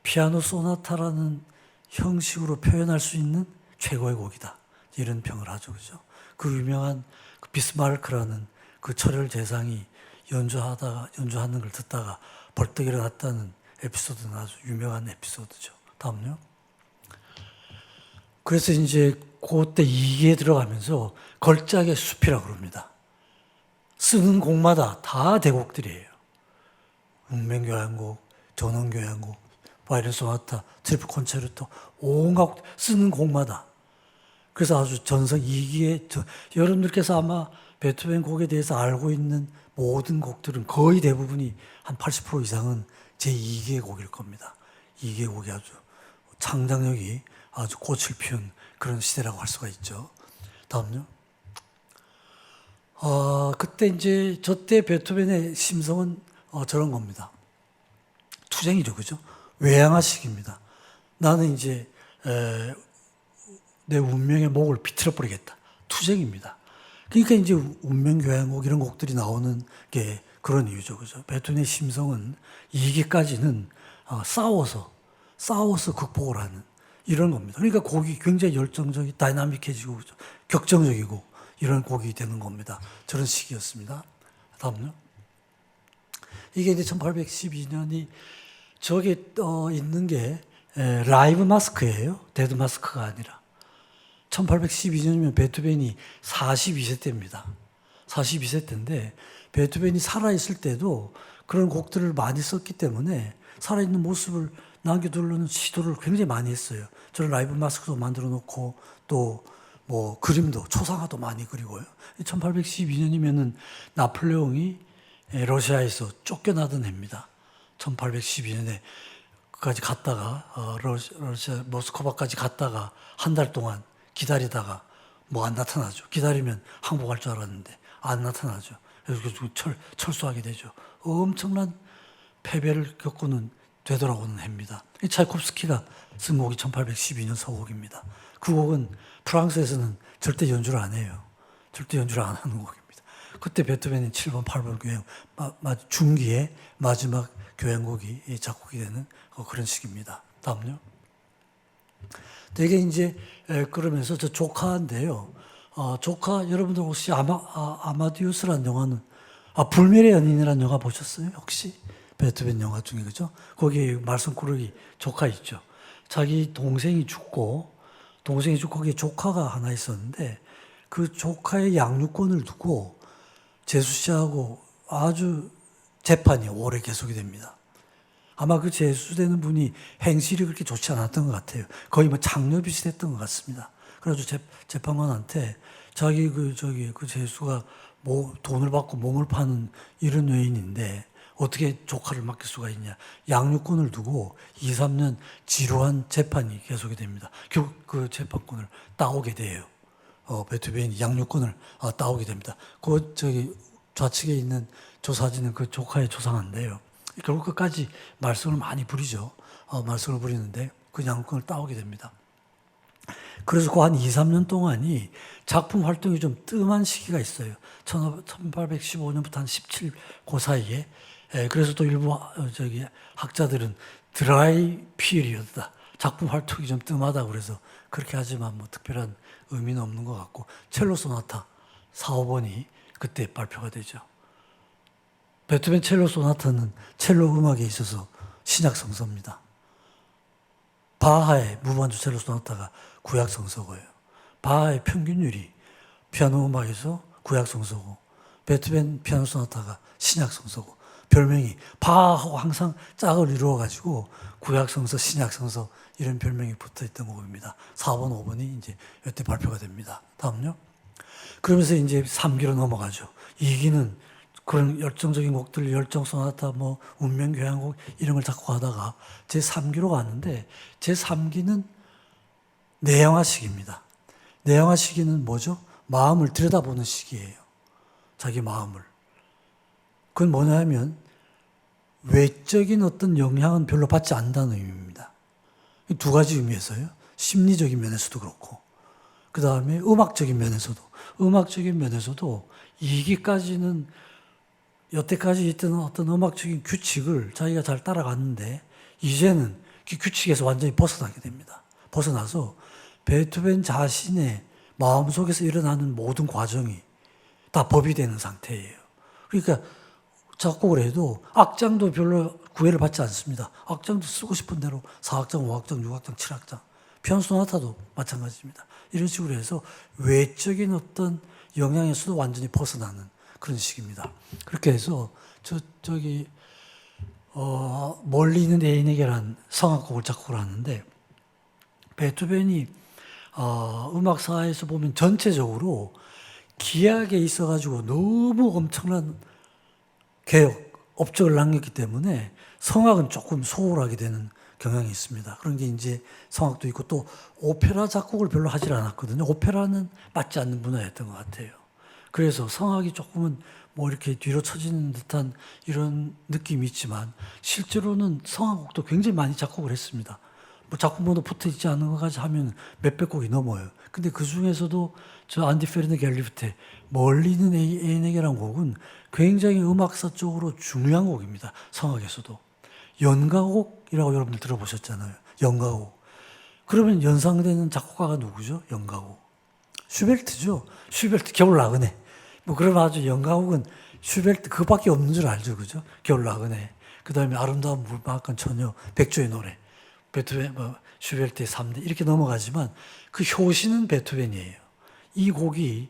피아노 소나타라는 형식으로 표현할 수 있는 최고의 곡이다. 이런 평을 하죠. 그죠? 그 유명한 그 비스마르크라는 그 철혈 재상이 연주하는 걸 듣다가 벌떡 일어났다는 에피소드는 아주 유명한 에피소드죠. 다음요. 그래서 이제 그때 2기에 들어가면서 걸작의 숲이라고 그럽니다. 쓰는 곡마다 다 대곡들이에요. 운명교향곡, 전원교향곡, 바이올린 소나타, 트리플 콘체르토, 온갖 쓰는 곡마다. 그래서 아주 전성 2기에 여러분들께서 아마 베토벤 곡에 대해서 알고 있는 모든 곡들은 거의 대부분이 한 80% 이상은 제2기의 곡일 겁니다. 2기의 곡이 아주 창작력이 아주 꽃을 피운 그런 시대라고 할 수가 있죠. 다음요. 그때 이제 저때 베토벤의 심성은 저런 겁니다. 투쟁이죠, 그죠? 외양화식입니다. 나는 이제 내 운명의 목을 비틀어 버리겠다. 투쟁입니다. 그러니까 이제 운명교향곡 이런 곡들이 나오는 게 그런 이유죠, 그죠? 베토벤의 심성은 2기까지는 싸워서 극복을 하는 이런 겁니다. 그러니까 곡이 굉장히 열정적이 다이나믹해지고 그죠? 격정적이고 이런 곡이 되는 겁니다. 저런 시기였습니다. 다음요. 이게 이제 1812년이 저게 있는 게 라이브 마스크예요. 데드 마스크가 아니라. 1812년이면 베토벤이 42세 때입니다. 42세 때인데 베토벤이 살아있을 때도 그런 곡들을 많이 썼기 때문에 살아있는 모습을 남겨두려는 시도를 굉장히 많이 했어요. 저는 라이브 마스크도 만들어 놓고 또 뭐 그림도 초상화도 많이 그리고요. 1812년이면은 나폴레옹이 러시아에서 쫓겨나던 해입니다. 1812년에 까지 갔다가 러시아 모스크바까지 갔다가 한 달 동안 기다리다가 뭐 안 나타나죠. 기다리면 항복할 줄 알았는데 안 나타나죠. 그래서 철수하게 되죠. 엄청난 패배를 겪고는 되돌아오는 해입니다. 차이콥스키가 쓴 곡이 1812년 서곡입니다. 그 곡은 프랑스에서는 절대 연주를 안 해요. 절대 연주를 안 하는 곡입니다. 그때 베토벤은 7번, 8번 교향, 중기의 마지막 교향곡이 작곡이 되는 그런 식입니다. 다음요. 되게 이제 그러면서 저 조카인데요. 조카 여러분들 혹시 아마디우스라는 영화는 불멸의 연인이라는 영화 보셨어요? 혹시 베토벤 영화 중에 그죠? 거기에 말썽꾸러기 조카 있죠. 자기 동생이 죽고 거기에 조카가 하나 있었는데 그 조카의 양육권을 두고 제수 씨하고 아주 재판이 오래 계속이 됩니다. 아마 그 제수되는 분이 행실이 그렇게 좋지 않았던 것 같아요. 거의 뭐 장녀 비슷했던 것 같습니다. 그래가지고 재판관한테 자기 그 제수가 돈을 받고 몸을 파는 이런 여인인데 어떻게 조카를 맡길 수가 있냐. 양육권을 두고 2, 3년 지루한 재판이 계속이 됩니다. 결국 그 재판권을 따오게 돼요. 베토벤이 양육권을 따오게 됩니다. 좌측에 있는 저 사진은 그 조카의 조상인데요. 결국 끝까지 말썽을 많이 부리죠. 말썽을 부리는데 그 양육권을 따오게 됩니다. 그래서 그 한 2, 3년 동안이 작품 활동이 좀 뜸한 시기가 있어요. 1815년부터 한 17, 그 사이에. 그래서 또 일부 학자들은 드라이 피리어드다. 작품 활동이 좀 뜸하다 그래서 그렇게 하지만 뭐 특별한 의미는 없는 것 같고 첼로 소나타 4, 5번이 그때 발표가 되죠. 베토벤 첼로 소나타는 첼로 음악에 있어서 신약 성서입니다. 바하의 무반주 첼로 소나타가 구약 성서고요. 바하의 평균율이 피아노 음악에서 구약 성서고 베토벤 피아노 소나타가 신약 성서고 별명이 바하하고 항상 짝을 이루어가지고 구약 성서, 신약 성서 이런 별명이 붙어있던 곡입니다. 4번, 5번이 이제 이때 발표가 됩니다. 다음요. 그러면서 이제 3기로 넘어가죠. 2기는 그런 열정적인 곡들, 열정 소나타, 뭐 운명교향곡 이런 걸 자꾸 하다가 제 3기로 갔는데 제 3기는 내향화 시기입니다. 내향화 시기는 뭐죠? 마음을 들여다보는 시기예요. 자기 마음을. 그건 뭐냐 하면 외적인 어떤 영향은 별로 받지 않는다는 의미입니다. 두 가지 의미에서요. 심리적인 면에서도 그렇고, 그 다음에 음악적인 면에서도 2기까지는 여태까지 있던 어떤 음악적인 규칙을 자기가 잘 따라갔는데, 이제는 그 규칙에서 완전히 벗어나게 됩니다. 벗어나서 베토벤 자신의 마음속에서 일어나는 모든 과정이 다 법이 되는 상태예요. 그러니까 작곡을 해도 악장도 별로 구애를 받지 않습니다. 악장도 쓰고 싶은 대로 4악장, 5악장, 6악장, 7악장, 피아노 소나타도 마찬가지입니다. 이런 식으로 해서 외적인 어떤 영향에서도 완전히 벗어나는 그런 식입니다. 그렇게 해서 멀리 있는 애인에게란 성악곡을 작곡을 하는데, 베토벤이 음악사에서 보면 전체적으로 기악에 있어가지고 너무 엄청난 개혁, 업적을 남겼기 때문에 성악은 조금 소홀하게 되는 경향이 있습니다. 그런 게 이제 성악도 있고, 또 오페라 작곡을 별로 하질 않았거든요. 오페라는 맞지 않는 분야였던 것 같아요. 그래서 성악이 조금은 뭐 이렇게 뒤로 처지는 듯한 이런 느낌이 있지만, 실제로는 성악곡도 굉장히 많이 작곡을 했습니다. 뭐 작품번호 붙어 있지 않은 것까지 하면 몇백 곡이 넘어요. 근데 그 중에서도 저 안디 페르네 갤리프테 멀리 있는 애인에게란 곡은 굉장히 음악사 쪽으로 중요한 곡입니다. 성악에서도. 연가곡이라고 여러분들 들어보셨잖아요. 연가곡. 그러면 연상되는 작곡가가 누구죠? 연가곡. 슈베르트죠. 슈베르트 겨울 나그네. 뭐 그러면 아주 연가곡은 슈베르트 그밖에 없는 줄 알죠. 그죠? 겨울 나그네. 그 다음에 아름다운 물방앗간 처녀, 백조의 노래. 베토벤, 슈베르트의 3대 이렇게 넘어가지만 그 효시는 베토벤이에요. 이 곡이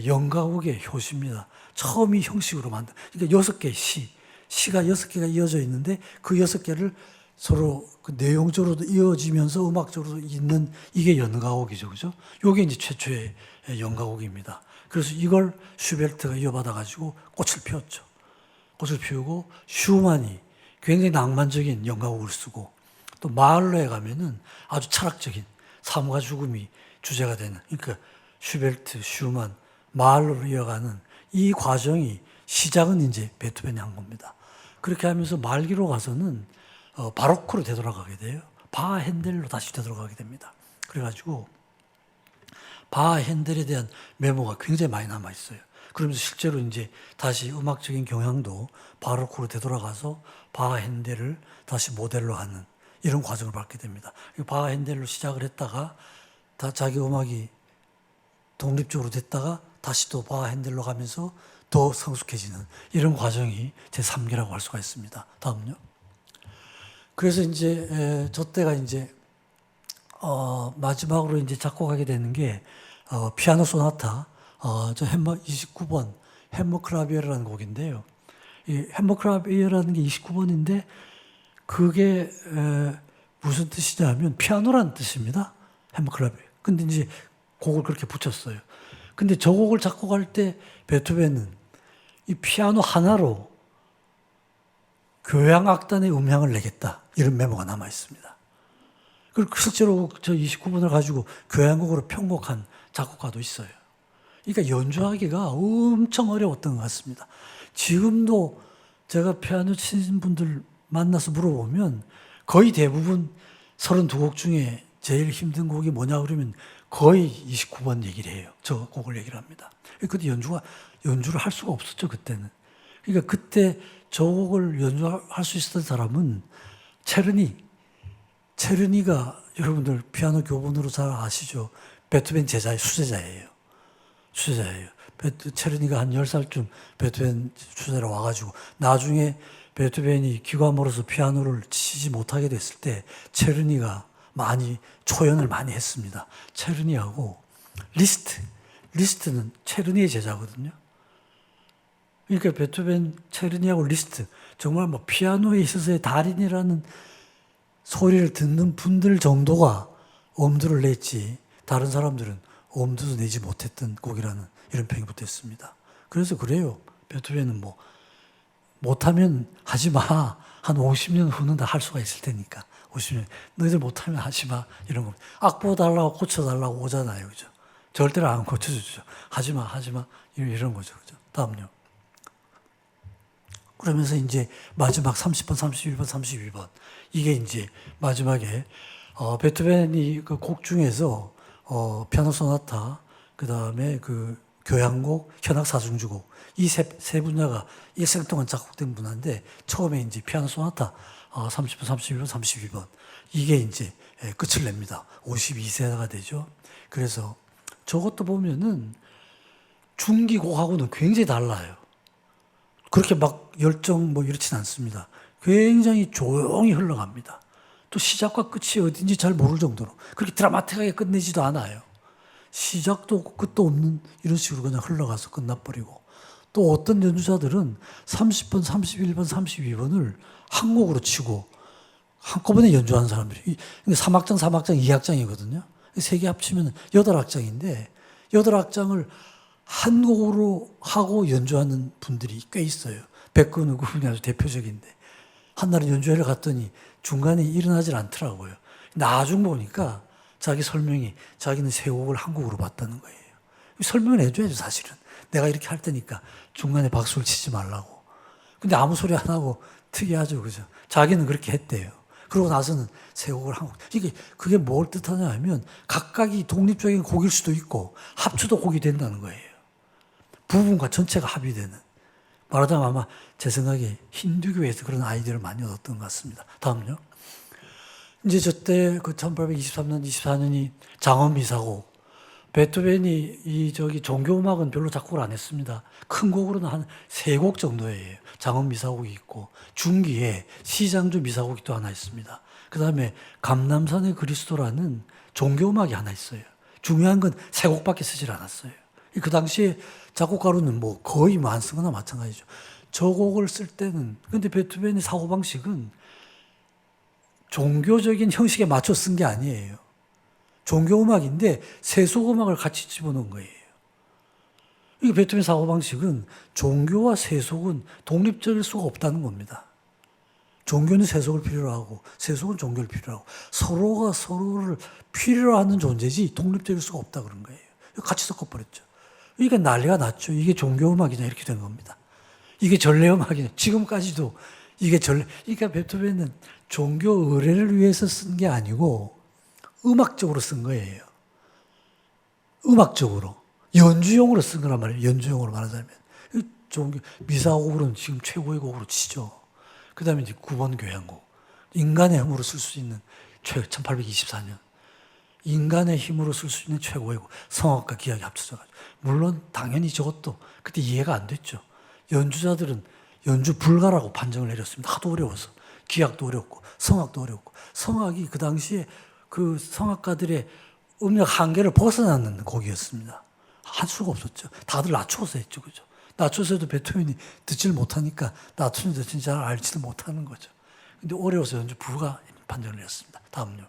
연가곡의 효시입니다. 처음이 형식으로 만든. 그러니까 6개의 시가 6개가 이어져 있는데 그 6개를 서로 그 내용적으로도 이어지면서 음악적으로도 있는 이게 연가곡이죠. 그죠? 요게 이제 최초의 연가곡입니다. 그래서 이걸 슈베르트가 이어받아가지고 꽃을 피웠죠. 꽃을 피우고 슈만이 굉장히 낭만적인 연가곡을 쓰고, 또 마을러에 가면은 아주 철학적인 삶과 죽음이 주제가 되는, 그러니까 슈베르트, 슈만, 마을러로 이어가는 이 과정이 시작은 이제 베토벤이 한 겁니다. 그렇게 하면서 말기로 가서는 바로크로 되돌아가게 돼요. 바하 핸델로 다시 되돌아가게 됩니다. 그래가지고 바하 핸델에 대한 메모가 굉장히 많이 남아 있어요. 그러면서 실제로 이제 다시 음악적인 경향도 바로크로 되돌아가서 바하 핸델을 다시 모델로 하는 이런 과정을 밟게 됩니다. 바하 핸델로 시작을 했다가 다 자기 음악이 독립적으로 됐다가 다시 또 바하 핸델로 가면서 더 성숙해지는 이런 과정이 제3기라고 할 수가 있습니다. 다음요. 그래서 이제 저 때가 이제 마지막으로 이제 작곡하게 되는 게 피아노 소나타 저 햄머 29번 햄머크라비에라는 곡인데요. 이 햄머크라비에라는 게 29번인데 그게 무슨 뜻이냐면 피아노라는 뜻입니다. 햄머크라비에. 근데 이제 곡을 그렇게 붙였어요. 근데 저 곡을 작곡할 때 베토벤은 이 피아노 하나로 교향악단의 음향을 내겠다. 이런 메모가 남아 있습니다. 그리고 실제로 저 29번을 가지고 교향곡으로 편곡한 작곡가도 있어요. 그러니까 연주하기가 엄청 어려웠던 것 같습니다. 지금도 제가 피아노 치는 분들 만나서 물어보면 거의 대부분 32곡 중에 제일 힘든 곡이 뭐냐 그러면 거의 29번 얘기를 해요. 저 곡을 얘기를 합니다. 그때 연주를 할 수가 없었죠, 그때는. 그러니까 그때 저 곡을 연주할 수 있었던 사람은 체르니가 여러분들 피아노 교본으로 잘 아시죠? 베토벤 수제자예요. 체르니가 한 10살쯤 베토벤 수제자로 와가지고 나중에 베토벤이 기관으로서 피아노를 치지 못하게 됐을 때 체르니가 많이 초연을 많이 했습니다. 체르니하고 리스트는 체르니의 제자거든요. 그러니까 베토벤, 체르니하고 리스트, 정말 뭐 피아노에 있어서의 달인이라는 소리를 듣는 분들 정도가 엄두를 냈지 다른 사람들은 엄두도 내지 못했던 곡이라는 이런 평이 붙었습니다. 그래서 그래요. 베토벤은 뭐 못하면 하지 마. 한 50년 후는 다 할 수가 있을 테니까. 50년. 너희들 못하면 하지 마. 이런 거. 악보 달라고 고쳐달라고 오잖아요. 그죠? 절대로 안 고쳐주죠. 하지 마. 이런 거죠. 그죠? 다음요. 그러면서 이제 마지막 30번, 31번, 32번. 이게 이제 마지막에 베토벤이 그 곡 중에서 피아노 소나타, 그 다음에 그 교향곡, 현악 사중주곡 이 세 분야가 일생 동안 작곡된 분인데 처음에 이제 피아노 소나타 30번, 31번, 32번 이게 이제 끝을 냅니다. 52세가 되죠. 그래서 저것도 보면은 중기곡하고는 굉장히 달라요. 그렇게 막 열정 뭐 이렇진 않습니다. 굉장히 조용히 흘러갑니다. 또 시작과 끝이 어딘지 잘 모를 정도로 그렇게 드라마틱하게 끝내지도 않아요. 시작도 없고 끝도 없는 이런 식으로 그냥 흘러가서 끝나버리고 또 어떤 연주자들은 30번, 31번, 32번을 한 곡으로 치고 한꺼번에 연주하는 사람들이 3악장, 3악장, 2악장이거든요. 세 개 합치면 8악장인데 8악장을 한 곡으로 하고 연주하는 분들이 꽤 있어요. 백근우 그분이 아주 대표적인데 한날은 연주회를 갔더니 중간에 일어나질 않더라고요. 나중 보니까 자기 설명이 자기는 세 곡을 한 곡으로 봤다는 거예요. 설명을 해줘야죠 사실은. 내가 이렇게 할 테니까 중간에 박수를 치지 말라고. 근데 아무 소리 안 하고 특이하죠. 그죠? 자기는 그렇게 했대요. 그러고 나서는 세 곡을 한 곡. 그게 뭘 뜻하냐 하면 각각이 독립적인 곡일 수도 있고 합쳐도 곡이 된다는 거예요. 부분과 전체가 합의되는. 말하자면 아마 제 생각에 힌두교에서 그런 아이디어를 많이 얻었던 것 같습니다. 다음요. 이제 저때 그 1823년, 24년이 장엄미사곡. 베토벤이 종교음악은 별로 작곡을 안 했습니다. 큰 곡으로는 한 3곡 정도예요. 장엄미사곡이 있고 중기에 시장주 미사곡이 또 하나 있습니다. 그 다음에 감남산의 그리스도라는 종교음악이 하나 있어요. 중요한 건 3곡밖에 쓰질 않았어요. 그 당시에 작곡가로는 뭐 거의 안 쓴 거나 마찬가지죠. 저 곡을 쓸 때는 근데 베토벤의 사고방식은 종교적인 형식에 맞춰 쓴 게 아니에요. 종교음악인데 세속음악을 같이 집어넣은 거예요. 이 베토벤 사고방식은 종교와 세속은 독립적일 수가 없다는 겁니다. 종교는 세속을 필요로 하고 세속은 종교를 필요로 하고 서로가 서로를 필요로 하는 존재지 독립적일 수가 없다 그런 거예요. 같이 섞어버렸죠. 그러니까 난리가 났죠. 이게 종교음악이냐 이렇게 된 겁니다. 이게 전래음악이냐. 지금까지도 이게 그러니까 베토벤은 종교 의례를 위해서 쓴 게 아니고 음악적으로 쓴 거예요. 음악적으로. 연주용으로 쓴 거란 말이에요. 연주용으로 말하자면. 종교, 미사곡으로는 지금 최고의 곡으로 치죠. 그 다음에 이제 9번 교향곡. 인간의 힘으로 쓸 수 있는 1824년. 인간의 힘으로 쓸 수 있는 최고의 곡. 성악과 기악이 합쳐져가지고. 물론 당연히 저것도 그때 이해가 안 됐죠. 연주자들은 연주 불가라고 판정을 내렸습니다. 하도 어려워서. 기악도 어렵고 성악도 어렵고 성악이 그 당시에 그 성악가들의 음력 한계를 벗어나는 곡이었습니다. 할 수가 없었죠. 다들 낮춰서 했죠. 그죠? 낮춰서 해도 베토벤이 듣지를 못하니까 낮추는지 듣는지 잘 알지도 못하는 거죠. 근데 어려워서 연주 불가 판정을 내렸습니다. 다음요.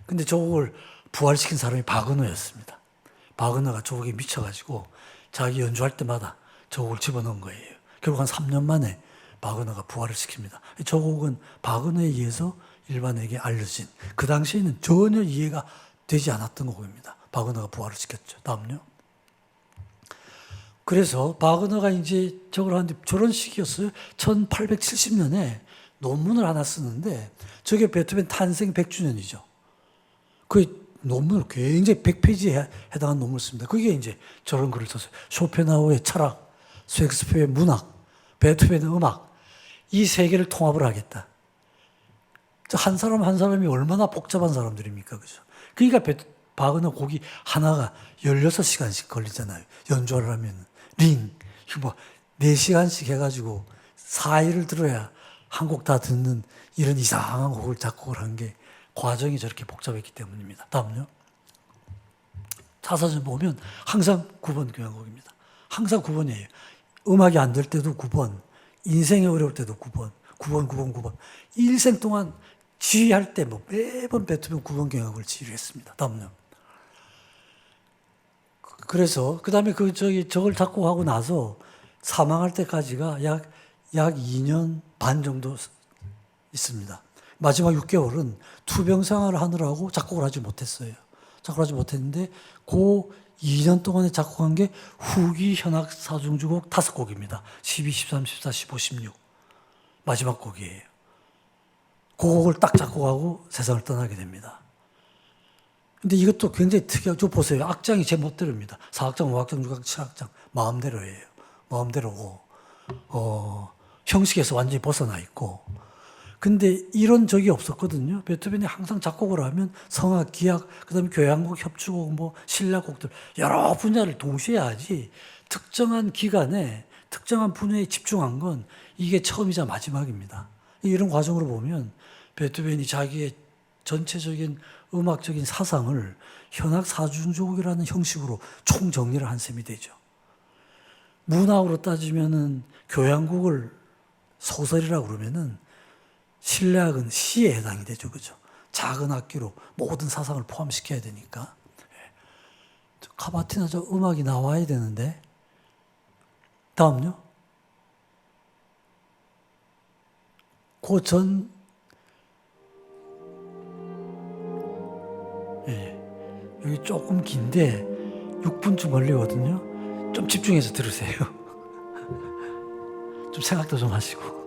근데 저 곡을 부활시킨 사람이 바그너였습니다. 바그너가 저 곡에 미쳐가지고 자기 연주할 때마다 저 곡을 집어넣은 거예요. 결국 한 3년 만에 바그너가 부활을 시킵니다. 저 곡은 바그너에 의해서 일반에게 알려진 그 당시에는 전혀 이해가 되지 않았던 곡입니다. 바그너가 부활을 시켰죠. 다음요. 그래서 바그너가 이제 저걸 하는데 저런 식이었어요. 1870년에 논문을 하나 쓰는데 저게 베토벤 탄생 100주년이죠. 그 논문을 굉장히 100페이지에 해당하는 논문을 씁니다. 그게 이제 저런 글을 썼어요. 쇼펜하우의 철학, 셰익스피어의 문학, 베토벤의 음악 이 세 개를 통합을 하겠다. 한 사람 한 사람이 얼마나 복잡한 사람들입니까? 그죠? 그러니까 바그너 곡이 하나가 16시간씩 걸리잖아요. 연주를 하면. 뭐 4시간씩 해가지고 4일을 들어야 한 곡 다 듣는 이런 이상한 곡을 작곡을 한 게 과정이 저렇게 복잡했기 때문입니다. 다음요. 자사전 보면 항상 9번 교향곡입니다. 항상 9번이에요. 음악이 안 될 때도 9번, 인생이 어려울 때도 9번, 9번, 9번, 9번. 일생 동안 지휘할 때 뭐 매번 베토벤 9번 교향곡을 지휘했습니다. 다음요. 그래서 그 다음에 저걸 작곡하고 나서 사망할 때까지가 약 2년 반 정도 있습니다. 마지막 6개월은 투병 생활을 하느라고 작곡을 하지 못했어요. 작곡을 하지 못했는데 그 2년 동안에 작곡한 게 후기 현악 사중주곡 5곡입니다. 12, 13, 14, 15, 16 마지막 곡이에요. 그 곡을 딱 작곡하고 세상을 떠나게 됩니다. 근데 이것도 굉장히 특이하고, 저 보세요. 악장이 제 멋대로입니다. 4악장, 5악장, 6악장, 7악장. 마음대로예요. 마음대로고, 형식에서 완전히 벗어나 있고. 근데 이런 적이 없었거든요. 베토벤이 항상 작곡을 하면 성악, 기악, 그다음에 교향곡, 협주곡, 뭐 신라곡들 여러 분야를 동시에 하지 특정한 기간에 특정한 분야에 집중한 건 이게 처음이자 마지막입니다. 이런 과정으로 보면 베토벤이 자기의 전체적인 음악적인 사상을 현악 사중조곡이라는 형식으로 총정리를 한 셈이 되죠. 문학으로 따지면은 교향곡을 소설이라고 그러면은 신뢰학은 시에 해당이 되죠. 그죠? 작은 악기로 모든 사상을 포함시켜야 되니까. 카바티나 저 음악이 나와야 되는데. 다음요. 그 전, 예, 여기 조금 긴데 6분쯤 걸리거든요. 좀 집중해서 들으세요. 좀 생각도 좀 하시고.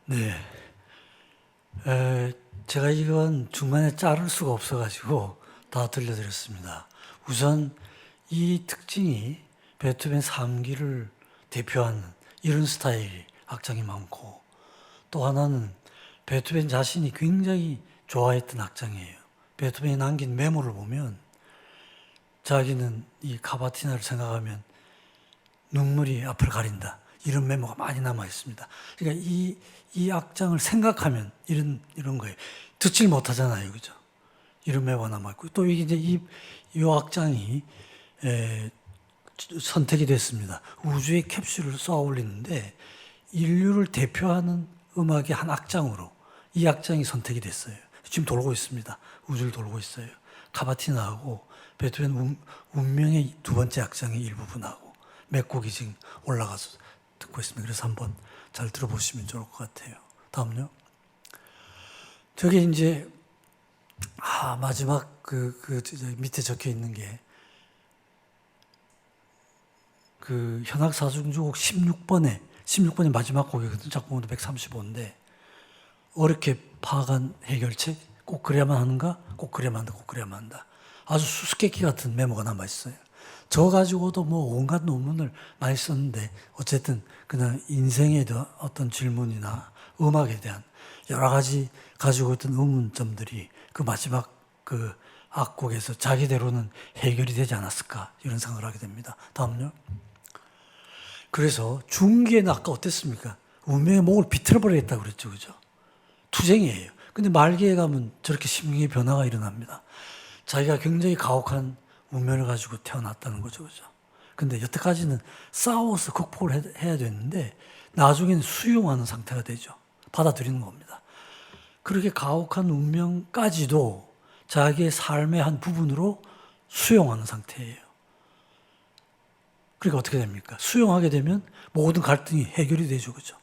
네. 제가 이건 중간에 자를 수가 없어가지고 다 들려드렸습니다. 우선 이 특징이 베토벤 3기를 대표하는 이런 스타일 악장이 많고, 또 하나는 베토벤 자신이 굉장히 좋아했던 악장이에요. 베토벤이 남긴 메모를 보면 자기는 이 카바티나를 생각하면 눈물이 앞을 가린다, 이런 메모가 많이 남아 있습니다. 그러니까 이 악장을 생각하면 이런 거예요. 듣질 못하잖아요, 그죠? 이런 메모가 남아 있고, 또 이게 이제 이 악장이 선택이 됐습니다. 우주의 캡슐을 쏘아 올리는데 인류를 대표하는 음악의 한 악장으로 이 악장이 선택이 됐어요. 지금 돌고 있습니다. 우주를 돌고 있어요. 카바티나하고 베토벤 운명의 두 번째 악장의 일부분하고 몇 곡이 지금 올라가서 듣고 있습니다. 그래서 한번 잘 들어보시면 좋을 것 같아요. 다음요. 저게 이제 마지막 밑에 적혀 있는 게 그 현악사중주곡 16번의 마지막 곡이거든요. 작곡도 135인데 어렵게 파악한 해결책, 꼭 그래야만 하는가? 꼭 그래야만 한다, 꼭 그래야만 한다. 아주 수수께끼 같은 메모가 남아있어요. 저 가지고도 뭐 온갖 논문을 많이 썼는데 어쨌든 그냥 인생에 대한 어떤 질문이나 음악에 대한 여러 가지 가지고 있던 의문점들이 그 마지막 그 악곡에서 자기대로는 해결이 되지 않았을까, 이런 생각을 하게 됩니다. 다음요. 그래서 중기에는 아까 어땠습니까? 운명의 목을 비틀어버리겠다고 그랬죠, 그죠? 투쟁이에요. 근데 말기에 가면 저렇게 심경의 변화가 일어납니다. 자기가 굉장히 가혹한 운명을 가지고 태어났다는 거죠, 그죠? 근데 여태까지는 싸워서 극복을 해야 됐는데 나중에는 수용하는 상태가 되죠. 받아들이는 겁니다. 그렇게 가혹한 운명까지도 자기의 삶의 한 부분으로 수용하는 상태예요. 그러니까 어떻게 됩니까? 수용하게 되면 모든 갈등이 해결이 되죠, 그죠?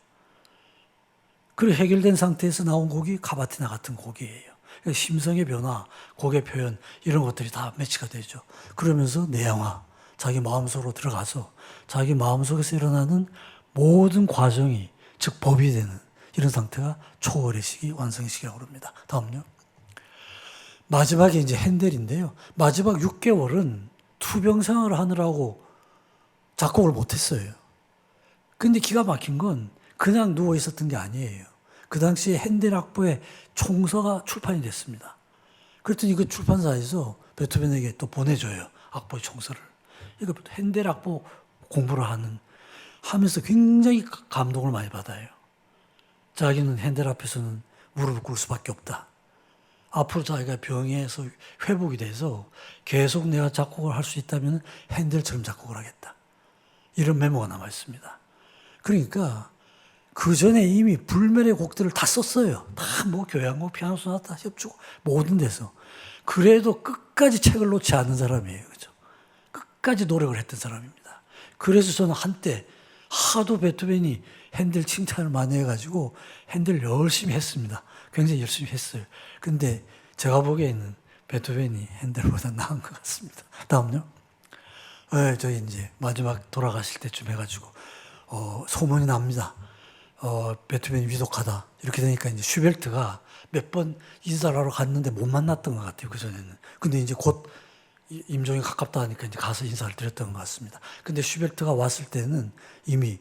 그리고 해결된 상태에서 나온 곡이 카바티나 같은 곡이에요. 그러니까 심성의 변화, 곡의 표현, 이런 것들이 다 매치가 되죠. 그러면서 내양화, 자기 마음속으로 들어가서 자기 마음속에서 일어나는 모든 과정이, 즉 법이 되는 이런 상태가 초월의 시기, 완성의 시기라고 합니다. 다음요. 마지막에 이제 핸델인데요. 마지막 6개월은 투병 생활을 하느라고 작곡을 못했어요. 근데 기가 막힌 건 그냥 누워 있었던 게 아니에요. 그 당시에 핸델 악보의 총서가 출판이 됐습니다. 그랬더니 그 출판사에서 베토벤에게 또 보내줘요. 악보의 총서를. 이거 핸델 악보 공부를 하면서 굉장히 감동을 많이 받아요. 자기는 핸델 앞에서는 무릎을 꿇을 수밖에 없다. 앞으로 자기가 병에서 회복이 돼서 계속 내가 작곡을 할 수 있다면 핸델처럼 작곡을 하겠다. 이런 메모가 남아 있습니다. 그러니까 그 전에 이미 불멸의 곡들을 다 썼어요. 다 뭐 교향곡, 피아노 소나타, 협주곡 모든 데서. 그래도 끝까지 책을 놓지 않는 사람이에요. 그죠? 끝까지 노력을 했던 사람입니다. 그래서 저는 한때 하도 베토벤이 핸델 칭찬을 많이 해가지고 핸델 열심히 했습니다. 굉장히 열심히 했어요. 근데 제가 보기에는 베토벤이 핸델보다 나은 것 같습니다. 다음요. 저희 이제 마지막 돌아가실 때쯤 해가지고 소문이 납니다. 베토벤이 위독하다. 이렇게 되니까 이제 슈베르트가 몇 번 인사를 하러 갔는데 못 만났던 것 같아요, 그전에는. 근데 이제 곧 임종이 가깝다 하니까 이제 가서 인사를 드렸던 것 같습니다. 근데 슈베르트가 왔을 때는 이미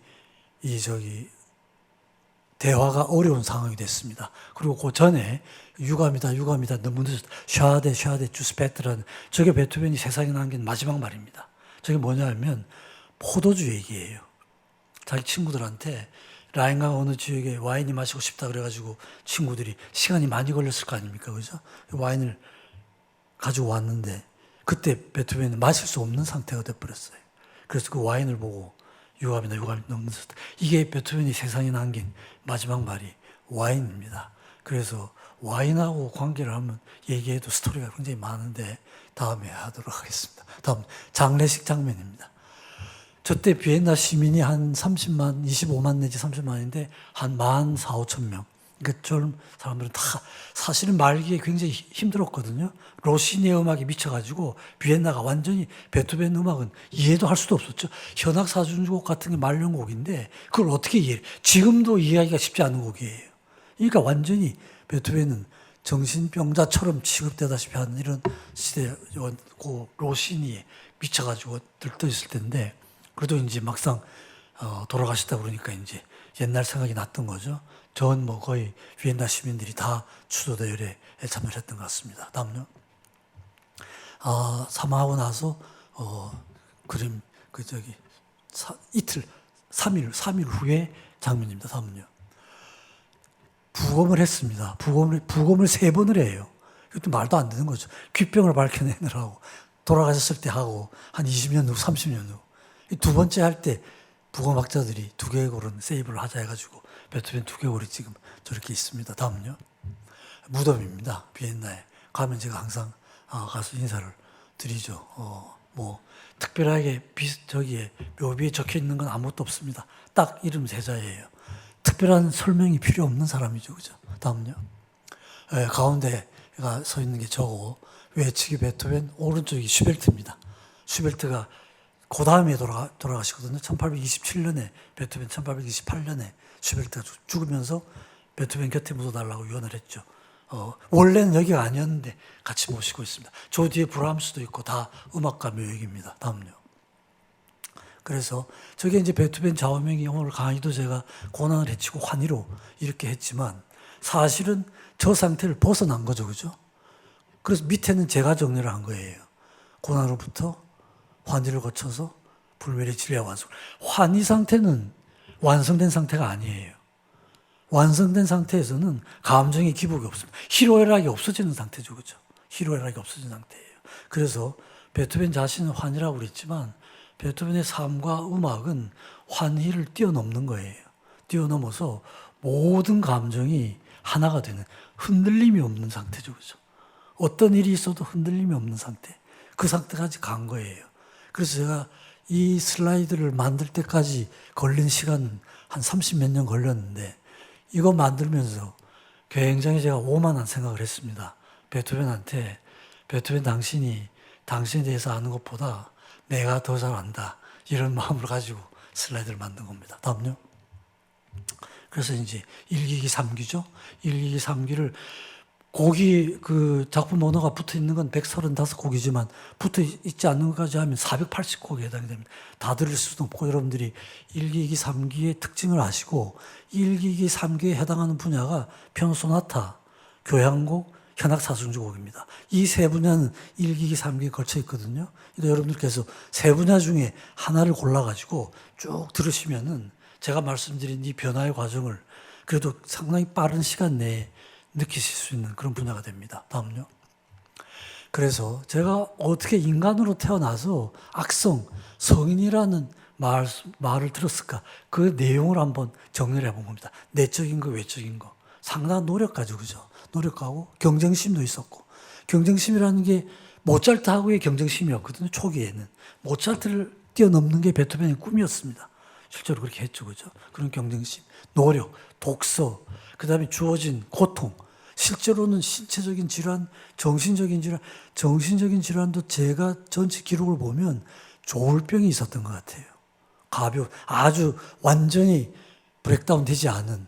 대화가 어려운 상황이 됐습니다. 그리고 그 전에 유감이다 너무 늦었다. 샤데 주스페트라는, 저게 베토벤이 세상에 남긴 마지막 말입니다. 저게 뭐냐 하면 포도주 얘기예요. 자기 친구들한테 라인강 어느 지역에 와인이 마시고 싶다 그래가지고 친구들이 시간이 많이 걸렸을 거 아닙니까, 그죠? 와인을 가지고 왔는데 그때 베토벤은 마실 수 없는 상태가 돼버렸어요. 그래서 그 와인을 보고 유감이 너무 늦었다. 이게 베토벤이 세상에 남긴 마지막 말이 와인입니다. 그래서 와인하고 관계를 하면 얘기해도 스토리가 굉장히 많은데 다음에 하도록 하겠습니다. 다음 장례식 장면입니다. 저때 비엔나 시민이 한 30만, 25만 내지 30만인데 한 14,5천. 그러니까 좀 사람들은 다 사실은 말기에 굉장히 힘들었거든요. 로시니의 음악에 미쳐가지고 비엔나가 완전히 베토벤 음악은 이해도 할 수도 없었죠. 현악 사중주곡 같은 게 말년곡인데 그걸 어떻게 이해해? 지금도 이해하기가 쉽지 않은 곡이에요. 그러니까 완전히 베토벤은 정신병자처럼 취급되다시피 하는 이런 시대였고 로시니에 미쳐가지고 들떠 있을 텐데 그래도 이제 막상 돌아가시다 그러니까 이제 옛날 생각이 났던 거죠. 전 뭐 거의 비엔나 시민들이 다 추도 대열에 참여했던 것 같습니다. 다음요. 사망하고 나서 그림 이틀 3일 후에 장면입니다. 다음은요. 부검을 했습니다. 부검을 3번을 해요. 이것도 말도 안 되는 거죠. 귓병을 밝혀내느라고 돌아가셨을 때 하고 한 20년 후, 30년 후. 두 번째 할 때 부검학자들이 두개골은 세이브를 하자 해가지고 베토벤 두개골이 지금 저렇게 있습니다. 다음은요. 무덤입니다. 비엔나에 가면 제가 항상 가서 인사를 드리죠. 뭐 특별하게 저기에 묘비에 적혀 있는 건 아무것도 없습니다. 딱 이름 세자예요. 특별한 설명이 필요 없는 사람이죠, 그죠? 다음은요. 가운데가 서 있는 게 저고 외측이 베토벤, 오른쪽이 슈베르트입니다. 슈베르트가 그 다음에 돌아가시거든요. 1827년에 베토벤, 1828년에 슈베르트가 죽으면서 베토벤 곁에 묻어달라고 유언을 했죠. 원래는 여기가 아니었는데 같이 모시고 있습니다. 저 뒤에 브람스도 있고 다 음악가 묘역입니다. 다음요. 그래서 저게 이제 베토벤 좌우명이 오늘 강의도 제가 고난을 해치고 환희로 이렇게 했지만 사실은 저 상태를 벗어난 거죠. 그죠? 그래서 밑에는 제가 정리를 한 거예요. 고난으로부터 환희를 거쳐서 불멸의 진리와 완성. 환희 상태는 완성된 상태가 아니에요. 완성된 상태에서는 감정의 기복이 없습니다. 희로애락이 없어지는 상태죠. 그죠? 희로애락이 없어지는 상태예요. 그래서 베토벤 자신은 환희라고 그랬지만 베토벤의 삶과 음악은 환희를 뛰어넘는 거예요. 뛰어넘어서 모든 감정이 하나가 되는 흔들림이 없는 상태죠. 그죠? 어떤 일이 있어도 흔들림이 없는 상태. 그 상태까지 간 거예요. 그래서 제가 이 슬라이드를 만들 때까지 걸린 시간은 한 30몇 년 걸렸는데 이거 만들면서 굉장히 제가 오만한 생각을 했습니다. 베토벤한테 베토벤 당신에 대해서 아는 것보다 내가 더 잘 안다. 이런 마음을 가지고 슬라이드를 만든 겁니다. 다음요. 그래서 이제 1기기 3기죠. 1기기 3기를 곡이 그 작품 언어가 붙어 있는 건 135곡이지만 붙어 있지 않는 것까지 하면 480곡에 해당이 됩니다. 다 들을 수도 없고 여러분들이 1기기 3기의 특징을 아시고 1기기 3기에 해당하는 분야가 피아노 소나타, 교향곡, 현악사중주곡입니다. 이 세 분야는 1기기 3기에 걸쳐 있거든요. 그러니까 여러분들께서 세 분야 중에 하나를 골라가지고 쭉 들으시면은 제가 말씀드린 이 변화의 과정을 그래도 상당히 빠른 시간 내에 느끼실 수 있는 그런 분야가 됩니다. 다음요. 그래서 제가 어떻게 인간으로 태어나서 악성, 성인이라는 말을 들었을까? 그 내용을 한번 정리를 해본 겁니다. 내적인 거, 외적인 거. 상당한 노력 가지고, 그죠? 노력하고 경쟁심도 있었고. 경쟁심이라는 게 모차르트하고의 경쟁심이었거든요. 초기에는. 모차르트를 뛰어넘는 게 베토벤의 꿈이었습니다. 실제로 그렇게 했죠. 그죠? 그런 경쟁심, 노력, 독서, 그 다음에 주어진 고통. 실제로는 신체적인 질환, 정신적인 질환도 제가 전체 기록을 보면 조울병이 있었던 것 같아요. 아주 완전히 브레이크다운 되지 않은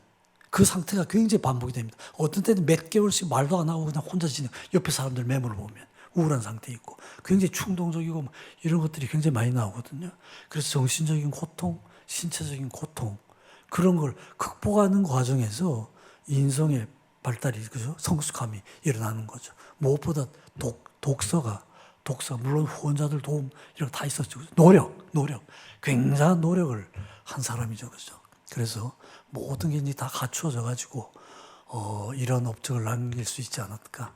그 상태가 굉장히 반복이 됩니다. 어떤 때는 몇 개월씩 말도 안 하고 그냥 혼자 지내고 옆에 사람들 매물을 보면 우울한 상태 있고 굉장히 충동적이고 이런 것들이 굉장히 많이 나오거든요. 그래서 정신적인 고통, 신체적인 고통 그런 걸 극복하는 과정에서 인성의 발달이 그죠? 성숙함이 일어나는 거죠. 무엇보다 독서 물론 후원자들 도움 이런 거 다 있었죠. 노력 굉장한 노력을 한 사람이죠, 그죠? 그래서 모든 게 이제 다 갖추어져 가지고 이런 업적을 남길 수 있지 않았을까?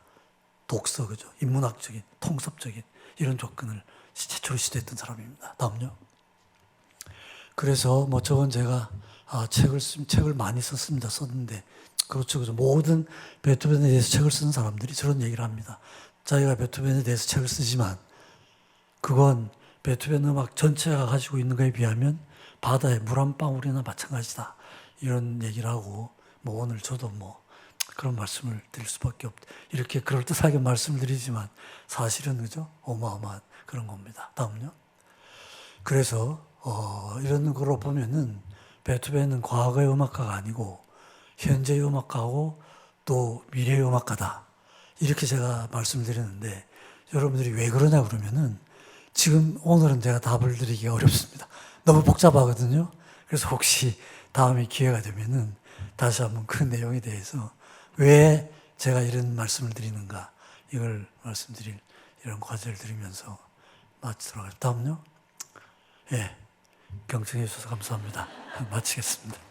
독서 그죠? 인문학적인, 통섭적인 이런 접근을 최초로 시도했던 사람입니다. 다음요. 그래서 뭐 저건 제가 책을 많이 썼는데 그렇죠. 모든 베토벤에 대해서 책을 쓰는 사람들이 저런 얘기를 합니다. 자기가 베토벤에 대해서 책을 쓰지만 그건 베토벤 음악 전체가 가지고 있는 것에 비하면 바다에 물 한 방울이나 마찬가지다. 이런 얘기를 하고 뭐 오늘 저도 뭐 그런 말씀을 드릴 수밖에 이렇게 그럴듯하게 말씀을 드리지만 사실은 그죠? 어마어마한 그런 겁니다. 다음요. 그래서 이런 걸로 보면은 베토벤은 과거의 음악가가 아니고 현재 음악가고 또 미래 음악가다. 이렇게 제가 말씀드렸는데 여러분들이 왜 그러냐 그러면은 지금 오늘은 제가 답을 드리기가 어렵습니다. 너무 복잡하거든요. 그래서 혹시 다음에 기회가 되면은 다시 한번 그 내용에 대해서 왜 제가 이런 말씀을 드리는가 이걸 말씀드릴 이런 과제를 드리면서 마치도록 하겠습니다. 다음요. 예, 경청해 주셔서 감사합니다. 마치겠습니다.